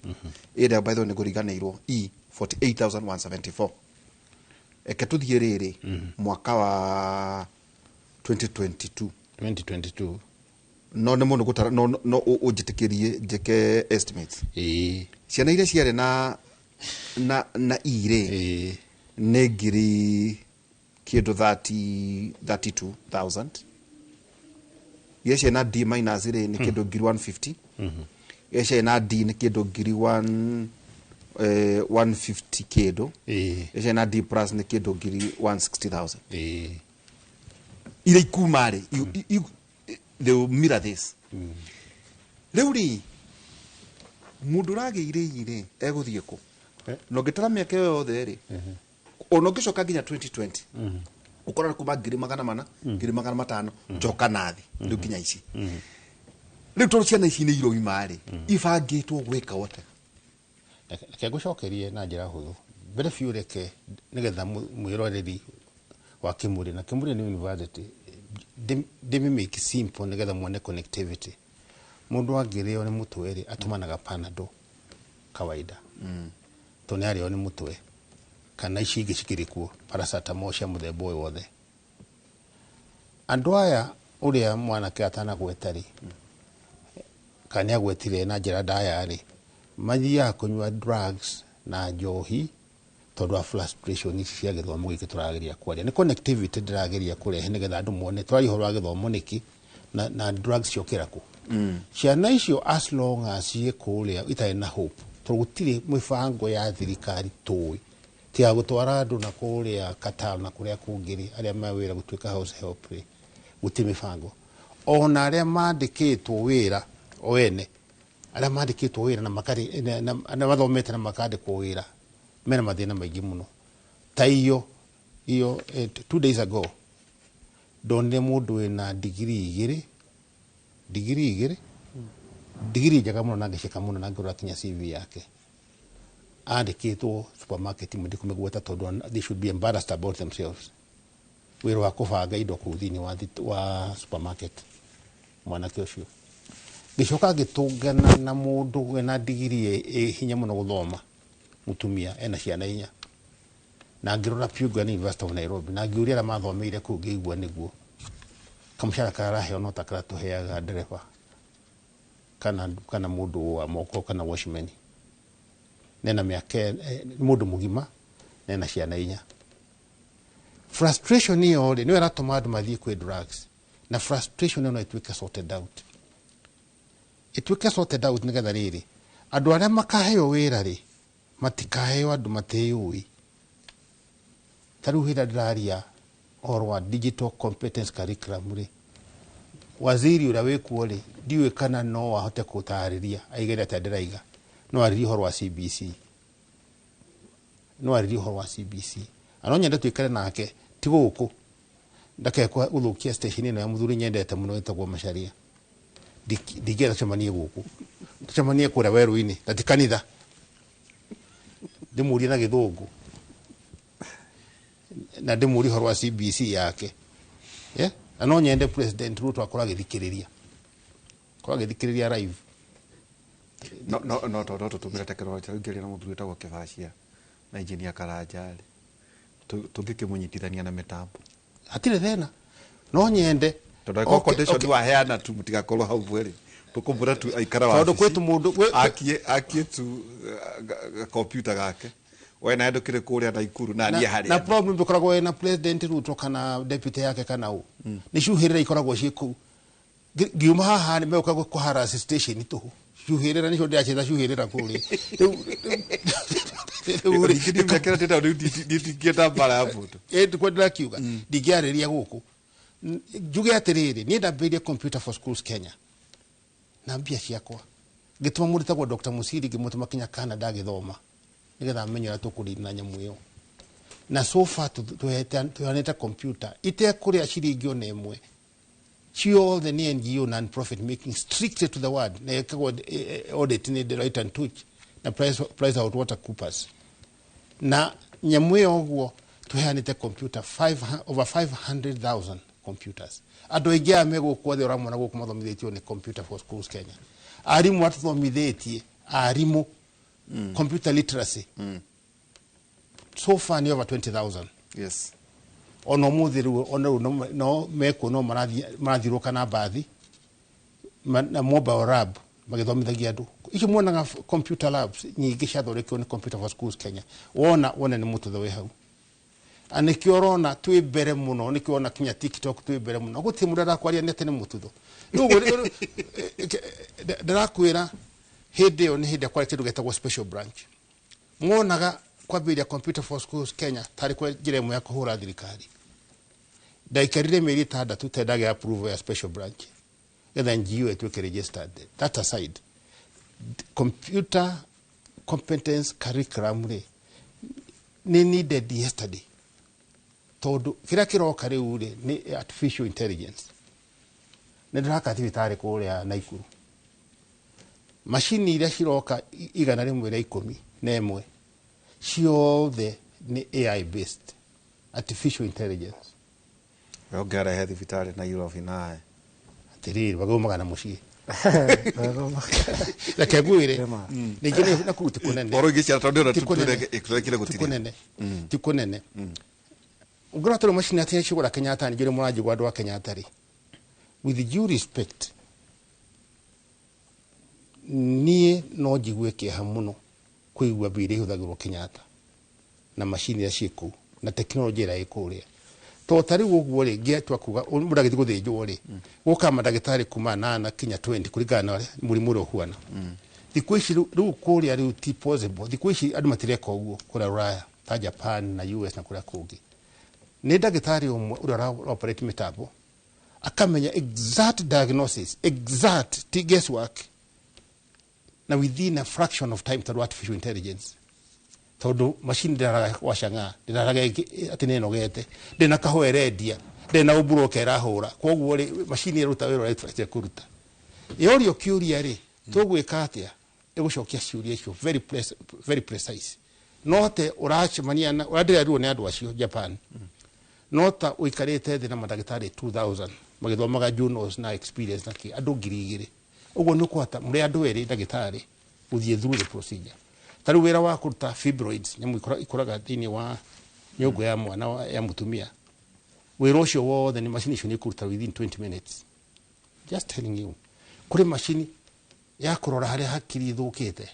ida by the way ngoriganĩirwo E 48,174 eke tuthie rĩrĩ mwaka wa 2022 no nĩ mũndũ gũtara no ũnjĩtĩkĩrie njeke estimates ciana iria ciarĩ na ire nĩ ngiri kĩndũ 32,000 yeshe na D minus rĩ nĩ kĩndũ ngiri 150 yeshe na D nĩ kĩndũ ngiri 150 kĩndũ yeshe na D plus nĩ kĩndũ ngiri 160,000 ire ikuma rĩ they will mirror this rĩu rĩ mundu ragĩire ire egũthiĩ kũ no ngĩtara mĩaka yothe rĩ ona ũngĩcoka nginya 2020 ukorana kuma 400,000 4,500 njoka nathi rĩu nginya ici rĩu tondũ ciana ici nĩ iroima rĩ ibangĩtwo gwĩka wote reke ngũcokerie na njĩra hũthũ mbere biũ reke nĩgetha mwĩroreri wa Kimuri na Kimuri ni university ndĩmĩ make simple nĩgetha muone connectivity mundu angĩrĩo nĩ mũtwe rĩ atumanaga panado kawaida tone arĩo nĩ mũtwe kana ici ingĩ cikirikuo paracetamol cia mũthemba ũyũ wothe andũ aya ũrĩa mwanake atanagweta rĩ kana agwetire na njĩra ndaya rĩ mathiaga kũnyua drugs na njohi tondũ wa frustration ici cia gĩthomo gĩkĩ tũrageria kwaria nĩ connectivity ndĩrageria kũrehe nĩgetha andũ mone twari ũhoro wa gĩthomo nĩkĩ na drugs ciokĩra kũ ciana icio as long as ciĩ kũrĩa itarĩ na hope tondũ gũtirĩ mĩbango ya thirikari tũĩ tiga gũtwara andũ na kũrĩa Qatar na kũrĩa kũngĩrĩ arĩa mawĩra gũtuĩka house help rĩ gũtirĩ mĩbango ona arĩa mandĩkĩtwo wĩra o ene arĩa mandĩkĩtwo wĩra na makari na mathomete na makandĩkwo wĩra mena mathĩna maingĩ mũno ta iyo 2 days ago ndonire mũndũ wĩna degree njega mũno na ngĩceka mũno na ngĩrora kinya CV yake andĩkĩtwo supermarket ndikũmĩgweta tondũ they should be embarrassed about themselves wĩra wa kũbanga indo kũu thĩinĩ wa supermarket mwanake ũcio gĩcoka gĩtũngana na mũndũ wĩna degree hinya mũno gũthoma mutumia ena ciana 4 na ngĩrora Pugan University of Nairobi na ngĩũria arĩa mathomeire kũu ngĩigua nĩguo kamũcara karaheo no takara tũheaga ndereba kana mũndũ wa moko kana washman nena mĩaka mũndũ mũgima nena ciana 4 frustration niyo rĩ nĩ ĩratũma andũ mathiĩ kwĩ drugs na frustration no ĩtuĩke sorted out nĩgetha rĩrĩ andũ arĩa makaheo wĩra rĩ matikaheo andũ mateyũĩ tarĩu hĩndĩ ndĩraria ũhoro wa digital competence curriculum rĩ waziri ũrĩa wĩkuo rĩ ndiũĩ kana no ahote gũtarĩria aigere atĩa ndĩraiga no arĩrie ũhoro wa CBC ano nyende tuikare nake ti gũkũ ndakekwa gũthũkia station ĩno ya mũthuri nyendete mũno ĩtagwo Macharia ndingĩenda tũcemanie gũkũ tũcemanie kũrĩa werũ-inĩ tati kanitha ndĩmũrie na gĩthũngũ na ndĩmũrie ũhoro wa CBC yake ano nyende President Ruto akora gĩthikĩrĩria live no tũtũmĩre teknolojia ngĩria na mũthuri wĩtagwo Kĩbashia na engineer Karanja tũngĩkĩmũnyitithania na mĩtambo hatirĩ thĩna no nyende tondũ condition waheana tu mũtigakorwo hau bweri tũkũmbũra tu aikara wa tondũ kwetu mũndũ akie tu computer gake wena ndo kire kũrĩa Naikuru na niĩ harĩa na problem tũkoragwo na President Ruto kana deputy yake kana nĩ cuhĩrĩra ikoragwo ciĩ kũu ngiuma haha nĩ meũka kũharass station tũhũ cuhĩrĩra nĩcio ndĩracetha cuhĩrĩra kũrĩa kwendera kiuga ndingĩarĩria gũkũ njuge atĩrĩrĩ niĩ ndambĩrĩirie Computer for Schools Kenya na mbia ciakwa ngĩtũma mũndũ tagwo Dr. Musiri ngĩmũtũma kinya Canada agĩthoma nĩgetha amenye ũrĩa tũkũrina nyamũ ĩyo na so far tũhanĩte computer itekũrĩa ciringi ona ĩmwe all the NGO non-profit making strictly to the word na ĩkagwo audit nĩ Deloitte and Touch na PricewaterhouseCoopers na nyamũ ĩyo ũguo tũhanĩte computer over 500,000 computers andũ aingĩ aya megũkũ othe ũramona gũkũ mathomithĩtio nĩ Computer for Schools Kenya arimũ atũthomithĩtie arimũ computer literacy so far ni over 20,000 yes ono muthiru ono no meko no marathirwo kana bathi na mobile lab magithomithagia andu icio muonaga computer labs nyingi ciathondekwo ni Computer for Schools Kenya wona ni mututho we hau Anikio rona twi mbere muno nikio ona kinya TikTok twi mbere muno guti mundu arakwaria nete ni mututho nugo ndarakwira hindi yo ni hindi kwa kindu getagwo special branch mwonaga kwambiria Computer for Schools Kenya tari kwa njira imwe ya kuhura thirikari ndaikarire meri 6 tendage approve ya special branch getha NGO etweke registered. That aside, computer competence curriculum ni needed yesterday. Todo kira kiroka riu ni artificial intelligence. Ndiraka thibitari kuria Naikuru. Machine iria ciroka igana rimwe ria 10 na imwe ciothe ni AI based artificial intelligence. Yogara he thibitari na Europe nae. Tiriri bagoma na mushie. La kagwire ni gine na kuti kunene. Oro gicha tondera tukurekire gutiri. Tukunene. Tukunene. Ugrato machine ati shigura Kenyatta ni gire muraji gwa dwa Kenyatta ri. With due respect, nie no jigwe ke hamuno kuigwa bire huthagirwo Kenyatta na machine ya shiku na technology ra ikuria to tari guguo ri ngetwa kuga mura githigo thijwo ri guka madagitari kuma na kinya 20 kurigana muri huana dikwishi ru kuria ri ti possible dikwishi adu matireka uguo kura Raya ta Japan na US na kura kugi ni dagitari umwe ura operate mitambo akamenya exact diagnosis, exact guesswork, na within a fraction of time through artificial intelligence. Todo machine dara washanga, dara atine no gete, dena kahoeredia, dena uburoke rahora, koguo machine iruta wero right kuruta. Yorio curia ri, togweka atia, egucokia ciuria icio very precise. Note urache maniana, uradira ruo ne andu acio Japan. Nota uikarete thina madagitari 2000 magithomaga journals na experience na ki andu ngirigire ugo nukwata muri andu eri dagitari uthie through the procedure taru wera wa kuruta fibroids nyamu ikoraga thini wa nyongo ya mwana ya mutumia wera ucio wothe ni machine icio ni kuruta within 20 minutes. Just telling you kuri machine ya kurora haria hakiri thukite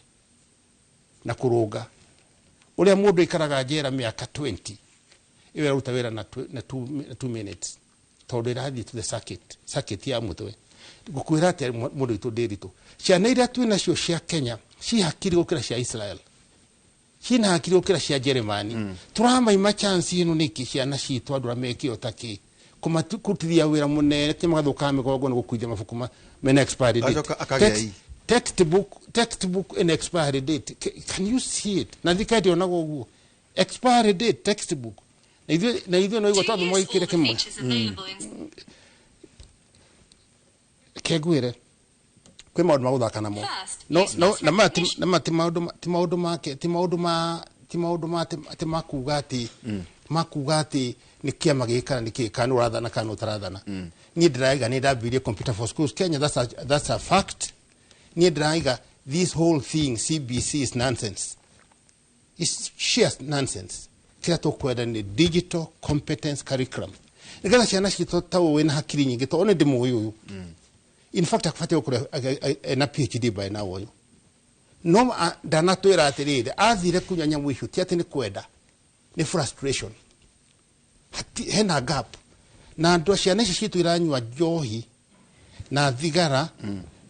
na kuruga uria mundu ikaraga njera miaka 20 iwe utawera na 2 minutes todo irathi to the circuit ya mutwe gukwira ati mundu itu ndirito ciana iria twina cio cia Kenya ci hakiri gukira cia Israel cina hakiri gukira cia Germany turamaima chance ino niki ciana citu andu ameki otaki kumatikutia wira munene timagathuka migogo gukuithia mabuku mena expiry date textbook in expiry date. Can you see it? Na thikati onago guo expiry date textbook na hivyo no igotwa mo ikire kimwe kegwire kwe maundu maguthaka namo no na mati maundu makuga ati ni kiama gikana ni kikana urathana kana utarathana ni ndiraiga ni ndabirie Computer for Schools Kenya. That's a fact. Ni ndiraiga this whole thing CBC is nonsense. It's sheer nonsense. Kila tokwenda ni digital competence curriculum. Nigala ciana cito tawo wena hakiri nyingi to one demo uyu. In fact akufate okure na PhD by now uyu. No danatwira atirire athire kunyanya mwisho ti ati ni kwenda ni frustration. Hena gap na ndo ciana citu iranywa njohi na thigara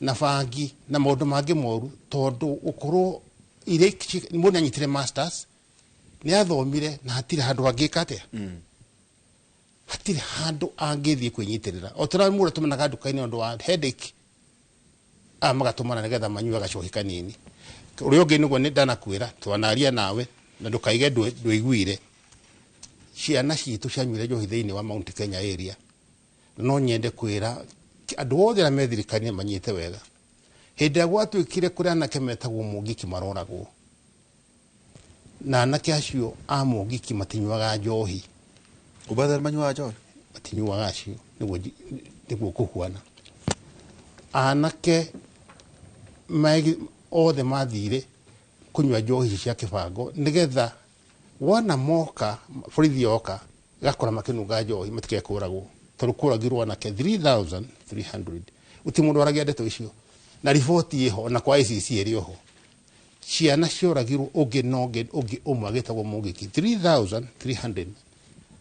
na fangi na maundu mangi moru tondu ukuru ire mundu anyitire masters ni athomire na hatire handu angikate hatire handu angithie kwinyitirira otura mura tumana nduka-ini ndu wa headache magatumana nigetha manyua gacoki kanini uri ungi niguo ni ndanakwira twanaria nawe na ndukaige ndwiguire ciana citu cianyuire njohi thiini wa Mount Kenya area no nyende kwira andu othe na methirikania manyite wega hindi gwatwikire kuria anake metagwo Mungiki maroragwo na anake acio a Mungiki matinywaga njohi ubadhar manywa njohi matinywaga acio niguo kuhuana anake othe mathire kunywa njohi cia kibango nigetha wana moka borithi oka gakora makinuga njohi matike kuragwo turukuragirwo anake 3300 uti mundu aragia ndeto icio na riboti iho na kwa ICC iriho ciana cioragirwo ungi umwe agitagwo Mungiki 3300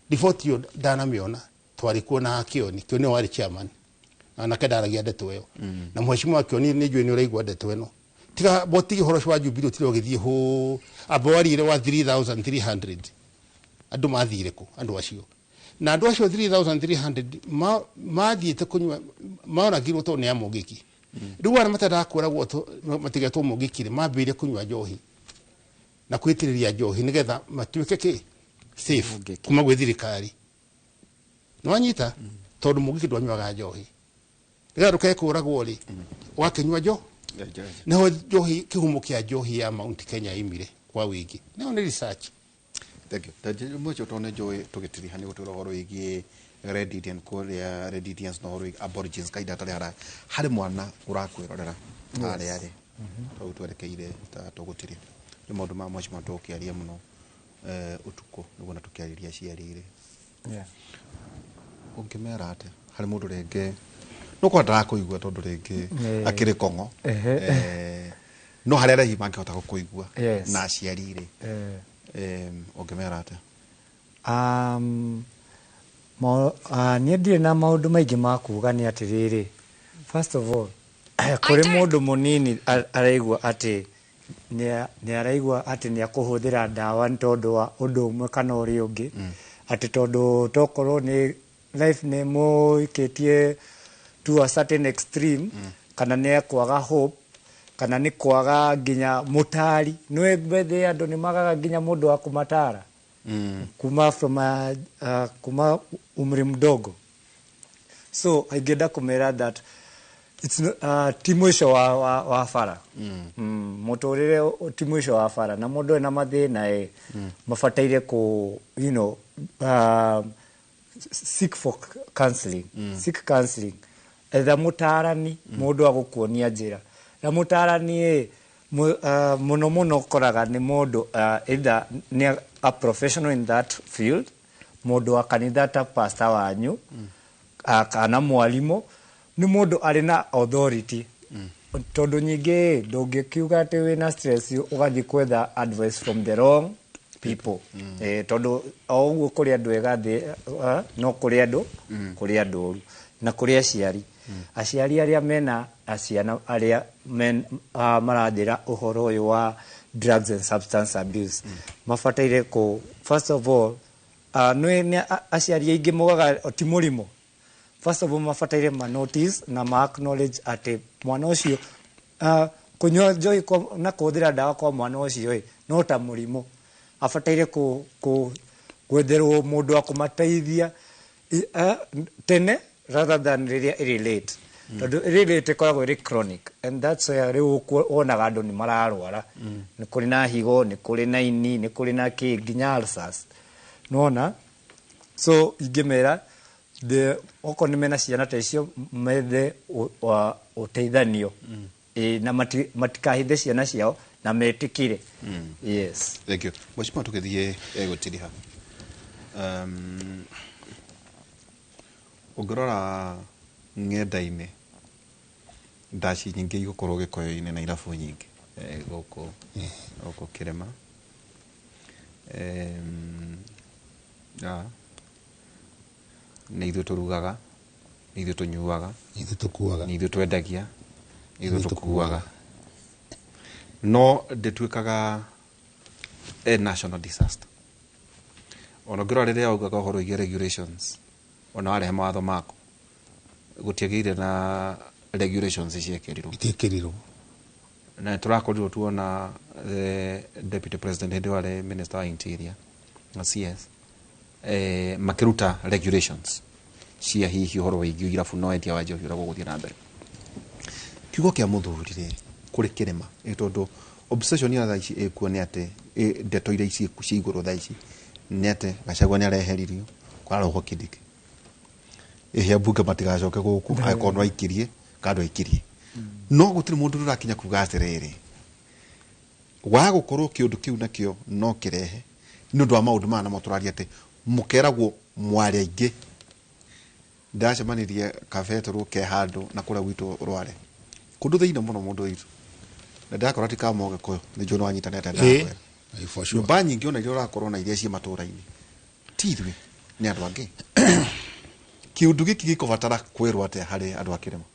report yo dana miona twari kuona Kioni wari chairman na nakadaragia ndeto yo na mheshimiwa Kioni ni jwe ni uraigwa ndeto eno tiga botigi horo shwa Jubilee tiro githie ho abori ile wa 3300 andu mathire ku andu acio na andu acio 3300 mathiete kunywa maona girwo to ne amogiki riu ara matada kuragwo to matigetwo mogikire mambire kunywa njohi na kwitiriria njohi nigetha matuike ki safe kuma gwe thirikari no anyita tondu mugiki ndwanywaga njohi rigaruka kuragwo ri wakinywa njohi no njohi kihumo kia njohi ya Mount Kenya imire kwa wingi no ni research. Thank you. Taje mucho tone joy tugitiri hani guturo horo igi Red Indian Korea Red Indians no horo Aborigines kaida tare hari mwana urakwirorera ari ari to twerekeire ta tugutiri ni maundu ma mwachima tukiaria muno utuko nigona tukiariria ciarire ungimera ate hari mundu renge no kwa ndarakuigua tondu ringi akiri kongo no hari arahi mangihota gukuigua na aciarire ungimera ate niä ndirä na maå ndå maingä ma kuga nä atä rä rä first of all kå rä må ndå må nini araigua atä nä araigua atä nä akå hå thä ra ndawa nä tondå wa å ndå å mwe kana å rä å ngä atä tondå tokorwo nä life nä må ikä tie to a certain extreme kana nä ekwaga hope kana nä kwaga nginya mutari nä mbethe andå nä magaga nginya må ndå wa kå matara kuma from kuma umri mdogo so ingĩenda kũmera that it's ti mwisho wa bara mũtũrĩre ti mwisho wa bara na mũndũ ena mathĩna mabataire ku you know seek for counseling seek counseling etha mũtarani mũndũ agũkuonia njĩra na mũtarani muno muno koraga ni mundu either ni a professional in that field mundu wa kanitha ta pastor wanyu kana mwalimu ni mundu ari na authority tondu nyingi ndungikiuga ati wina stress ugathi kwetha advice from the wrong people tondu oguo kuri andu ega thi no kuri andu na kuri aciari aciari aria mena aciana aria marathira uhoro uyu wa drugs and substance abuse mafataire ko first of all no aciari aingi mugaga ti murimo first of all mafataire ma notice na ma acknowledge ati mwana ucio kunywa njohi na kuthira ndawa kwa mwana ucio no ta murimo afataire ku gwetherwo mundu wa kumateithia tene rather than really late relate koragwo ri chronic and that's why riu wonaga andu ni mararwara ni kuri na higo ni kuri na ini ni kuri na nginya ulcers nona so ingimera the oko ni mena ciana ta icio methe uteithanio na matikahithe ciana ciao na metikire yes thank you mwachima tukithie gutiri ha ungorora ng'enda-inĩ ndaci nyingĩ igũkorwo gĩkoyo-inĩ na irabu nyingĩ gũkũ kĩrĩma nĩ ithuĩ tũrugaga nĩ ithuĩ tũnyuaga nĩ ithuĩ twendagia nĩ ithuĩ tũkuaga no ndĩtuĩkaga national disaster ona ngĩrora rĩrĩa augaga ũhoro wĩgiĩ regulations ona warehe mawatho mako gutiagire na regulations itikirirwo na turakorirwo tuona deputy president hindi wale minister wa interior na CS makiruta regulations cia hihi horo wĩgiĩ irabu no endia wa njohi ũrĩa gũgũthiĩ na mbere kiugo kĩa mũthuri kũrĩ kĩrĩma tondu obsession ya thaa ici ĩkuo nĩ atĩ ndeto iria ici cia igũrũ thaa ici nĩ atĩ Gachagua nĩ areheririo kwarahwo Kindiki ehia bunge matigacoke guku akono aikirie kando aikirie no gutiri mundu rurakinya kuga atiriri wa gukorwo kiundu kiu nakio no kirehe ni undu wa maundu mana moturaria ati mukeragwo mwari aingi ndacemanirie kafete ruke handu na kura gwitu rware kundu thiine muno mundu witu na ndakora tika moge ko ni jono anyita neta ndakwera nyumba nyingi ona iria urakorwo na iria cia matura-ini tithwe nĩ andũ angĩ kiundu gĩkĩ gĩkũbatara kwĩrwo atĩa harĩ andũ a Kĩrĩma?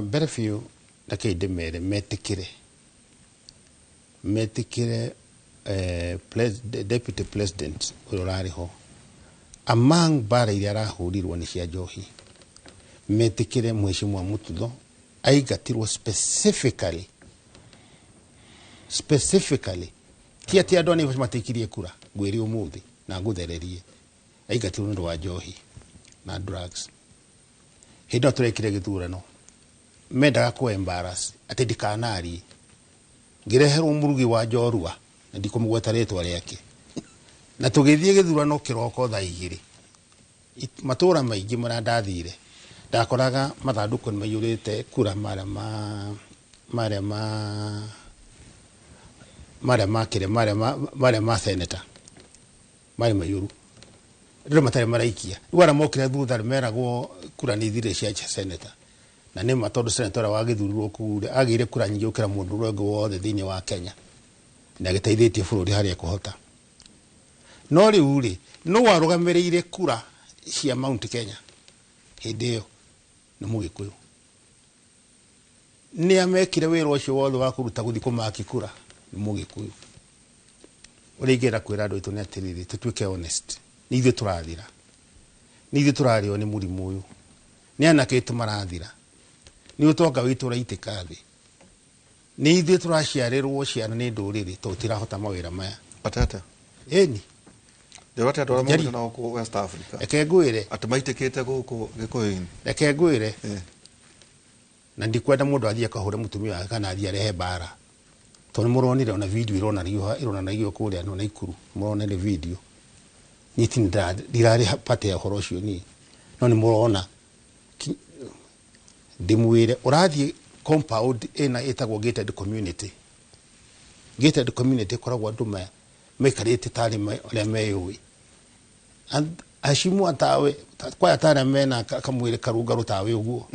Mbere biũ reke ndĩmere metĩkĩre deputy president ũrĩa ũrarĩ ho among mbara iria arahũrirwo nĩ cia njohi, metĩkĩre Mheshimiwa Mututho aingatirwo specifically ti atĩ andũ anĩ matĩkirie kura ngwĩre ũmũthĩ na ngũthererie, aingatirwo nĩ ũndũ wa njohi na drugs. Hĩndĩ ĩyo tũrekire gĩthurano mendaga kũ embarrass atĩ ndikanarie, ngĩreherwo mũrugi wa njorua na ndikũmũgweta rĩtwa rĩake, na tũgĩthiĩ gĩthurano kĩroko thaa 2 matũra maingĩ marĩa ndathire ndakoraga mathandũkũ nĩ maiyũrĩte kura marĩa ma senator marĩ maiyũru, rĩrĩa matarĩ maraikia. Rĩu arĩa mokire thutha meragwo kura nĩ ithire cia senator, na nĩ ma tondũ senator ũrĩa wagĩthurirwo kure agĩire kura nyingĩ gũkĩra mũndũ ũrĩa ũngĩ wothe thĩinĩ wa Kenya na agĩteithĩtie bũrũri harĩa kũhota. No rĩu rĩ, no warũgamĩrĩire kura cia Mount Kenya hĩndĩ ĩyo nĩ Mũgĩkũyũ. Nĩ amekire wĩra ũcio wothe wa kũruta gũthiĩ kũmaki kura nĩ Mũgĩkũyũ. Ũrĩa ingĩenda kwĩra andũ aitũ nĩ atĩrĩrĩ, tũtuĩke honest, nĩ ithuĩ tũrathira, nĩ ithuĩ tũrarĩo nĩ mũrimũ ũyũ, nĩ anake aitũ marathira, nĩ ũtonga witũ ũraitĩka thĩ, nĩ ithuĩ tũraciarĩrwo ciana nĩ ndũrĩrĩ tondũ tirahota mawĩra maya. Atata ĩni ndĩrate andũ arĩa maumĩte na gũkũ West Africa reke ngwĩre atĩ maitĩkĩte gũkũ Gĩkũyũ-inĩ, reke ngwĩre na ndikwenda mũndũ athiĩ akahũre mũtumia wake kana athiĩ arehe mbara, tondũ mũronire ona video ironanagio kũrĩa no Naikuru, mũronire video nyiti ndirarĩ pate ya ũhoro ũcio niĩ, no nĩ mũrona ndĩmwĩre ũrathiĩ compound ĩna ĩtagwo gated community. Gated community koragwo andũ maikarĩte tarĩ arĩa meyũĩ, acimu atawe kwa atara mena kamwĩrĩ karungaru tawe ũguo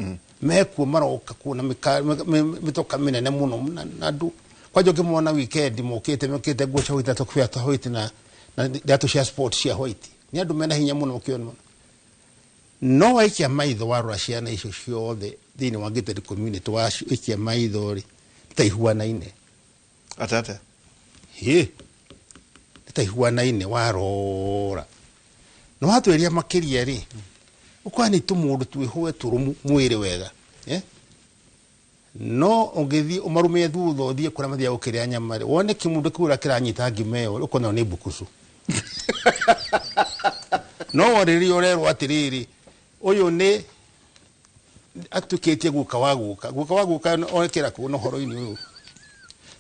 mekuo maroka kuona mĩtoka mĩnene mũno na andũ kwaje ũkĩmona weekend mokĩte nguo cia white tokũbia ta white na ndeto cia sport cia white, nĩ andũ mena hinya mũno ũkĩona. No waikia maitho warora ciana icio ciothe thĩinĩ wa gated community waikia maitho rĩ taihuanaine atata taihuanaine warora no hatweria makĩria rĩ ukwani tũmũndũ twĩhũe tũrũmu mwĩrĩ wega no ũngĩthiĩ ũmarũmie thutha ũthiĩ kũrĩa mathiaga gũkĩrĩa nyama rĩ wone kĩmũndũ kĩu kĩranyita ngima ĩyo ũkona nĩ mbukucu no rĩrĩa ũrerwo atĩrĩrĩ ũyũ nĩ atũkĩtie guka wa guka onekera kũ no horo-inĩ ũyũ,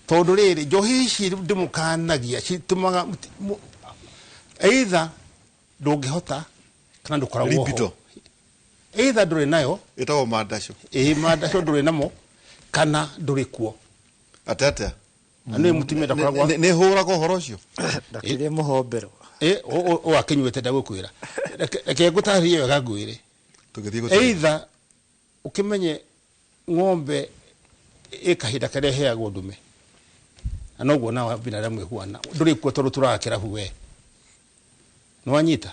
tondũ rĩrĩ njohi ici ndĩmũkanagia citumaga either ndũngĩhota kana ndũkoragwo ho, either ndũrĩ nayo ĩtagwo mandaco mandaco ndũrĩ namo kana ndũrĩ kuo atata nĩ mũtumia ndakoragwo nĩ hũraga ũhoro ũcio ndakĩrĩ mũhombero o akĩnyuĩte ndagũkwĩra reke ngũtarĩrie wega ngwĩre either ũkĩmenye ng'ombe ĩkahinda karĩa heagwo ndume na noguo na binadamu ĩhuana ndũrĩ kuo tondũ tũrakĩra we nĩwanyita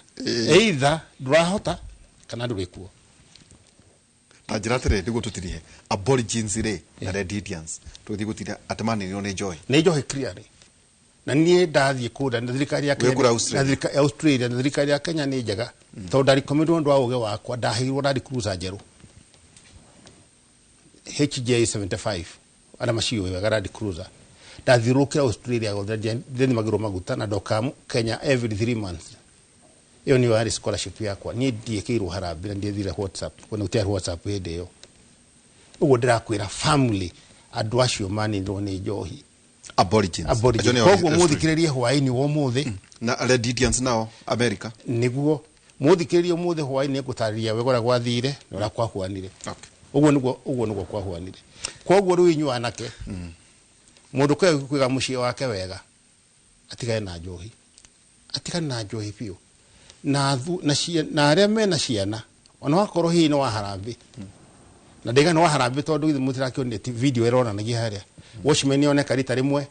either ndũrahota kana ndũrĩ kuo. Ta njĩra atĩrĩ nĩguo tũtirie aborigines rĩ na Red Indians tũgĩthiĩ gũtiria atĩmanĩrio nĩ njohi clearly, na niĩ ndathiĩ kũnda na thirikari ya Kenya na Australia na thirikari ya Kenya nĩ njega tondũ ndarikomirwo ndwa ũge wakwa ndaheirwo Land Cruiser njerũ HJ 75 ana macio wega Land Cruiser ndathirũkĩra Australia gũthĩ magĩrwo maguta na ndoka Kenya every 3 months. Iyo ni wari scholarship yakwa niĩ ndiĩkĩirwo harambĩ na ndĩthire WhatsApp kwona ũtĩa WhatsApp hĩndĩ ĩyo ũguo ndĩrakwĩra family andũ acio manĩrwo nĩ njohi aborigines koguo mũthikĩrĩrie hwaĩ-inĩ wa ũmũthĩ na Red Indians nao America nĩguo mũthikĩrĩrie ũmũthĩ hwaĩ-inĩ ngũtarĩria wegora gwathire na ũrĩa kwahuanire ũguo nĩguo kwahuanire. Koguo rĩu inyuĩ anake mũndũ kũiga mũciĩ wake wega atigane na njohi biũ na arĩa mena ciana ona wakorwo hihi nĩ wa harambĩ na ndĩga nĩ wa harambĩ tondũ ithe mũtirakĩonire video ĩronanagia harĩa watchman oneka rita rĩmwe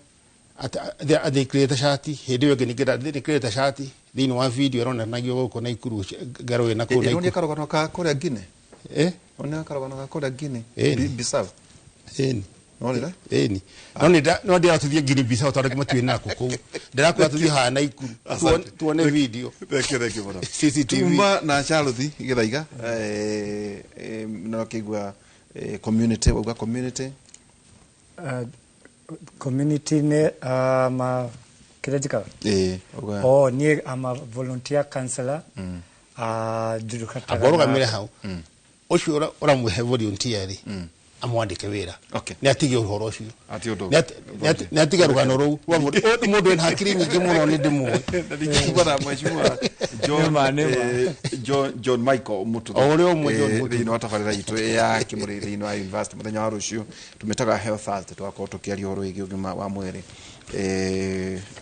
they create a shati hedi we ni kira they create a shati thini wa video rona nagio ko na ikuru garo na ko na ikuru karogano ka kore Guinea ona karogano ka kore Guinea Bissau Nolira? Ni. No dia tuthie Guinea Bissau tawara kimatu na ko. Ndira ko tuthie ha na ikuru. Tuone video. Theke bono. CCTV. Tumba na Charlotte githaiga no kigwa community wa community. Community ne ma kirejika. Ni ama volunteer counselor. Judukata. Agoro kamire hau. Ocio ora mu he volunteer ri. Amwandike wira ni atige uhoro ucio ni atige rugano ru mundu en hakiri nyingi muno ni ndimu ndikubara mheshimiwa John Michael mutu ore omwe John mutu ni watafarira itu ya kimuriri no university muthenya wa rucio tumetaga health health twako tukiaria horo igi ugima wa mwiri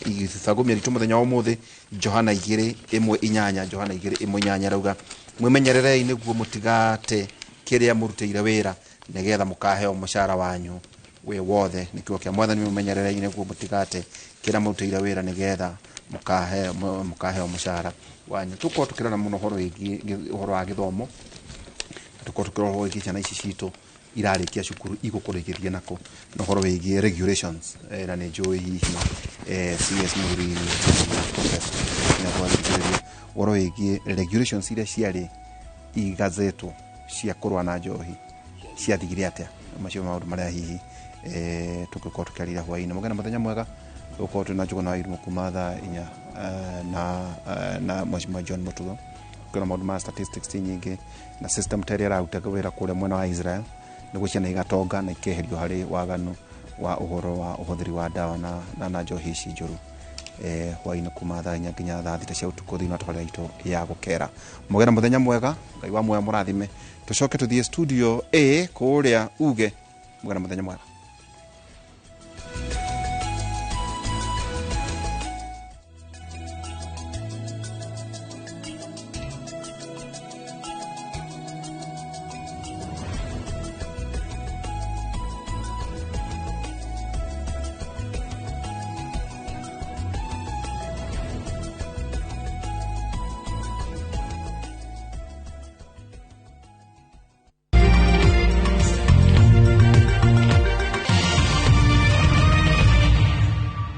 igithagumia ritu muthenya wa muthi Johana 2:8 Johana 2:8 rauga mwimenyererei niguo mutigate kiria murutire wira negetha mukaheo mushara wanyu we wothe nikio kia mwathani mumenyerere niguo mutigate kira murutire wira negetha mukaheo mushara wanyu tuko tukirana muno horo igi horo wa githomo tuko tukirana horo igi ciana ici citu irarikia cukuru igukurikiria nako no horo wigi regulations na ne joy hihi CS Muriri horo wigi regulations ire ciari igazetu cia kurwa na njohi cia thigire atia macio maundu maria hihi tukiko tukarira hwaini mugana muthenya mwega uko tunajuko na irimu kumatha inya na mheshimiwa John Mutugo kuna maundu ma statistics nyingi na system terera autaga wira kule mwena wa Israel niguo ciana igatonga na ikeherio hari waganu wa uhoro wa uhuthiri wa dawa na njohi ici njuru hwaini kumatha inya nginya thaa thita cia utuko thina twaria itu ya gukera mugana muthenya mwega ngai wa moyo murathime tucoke tuthie studio A kuria uge mugana muthenya mwega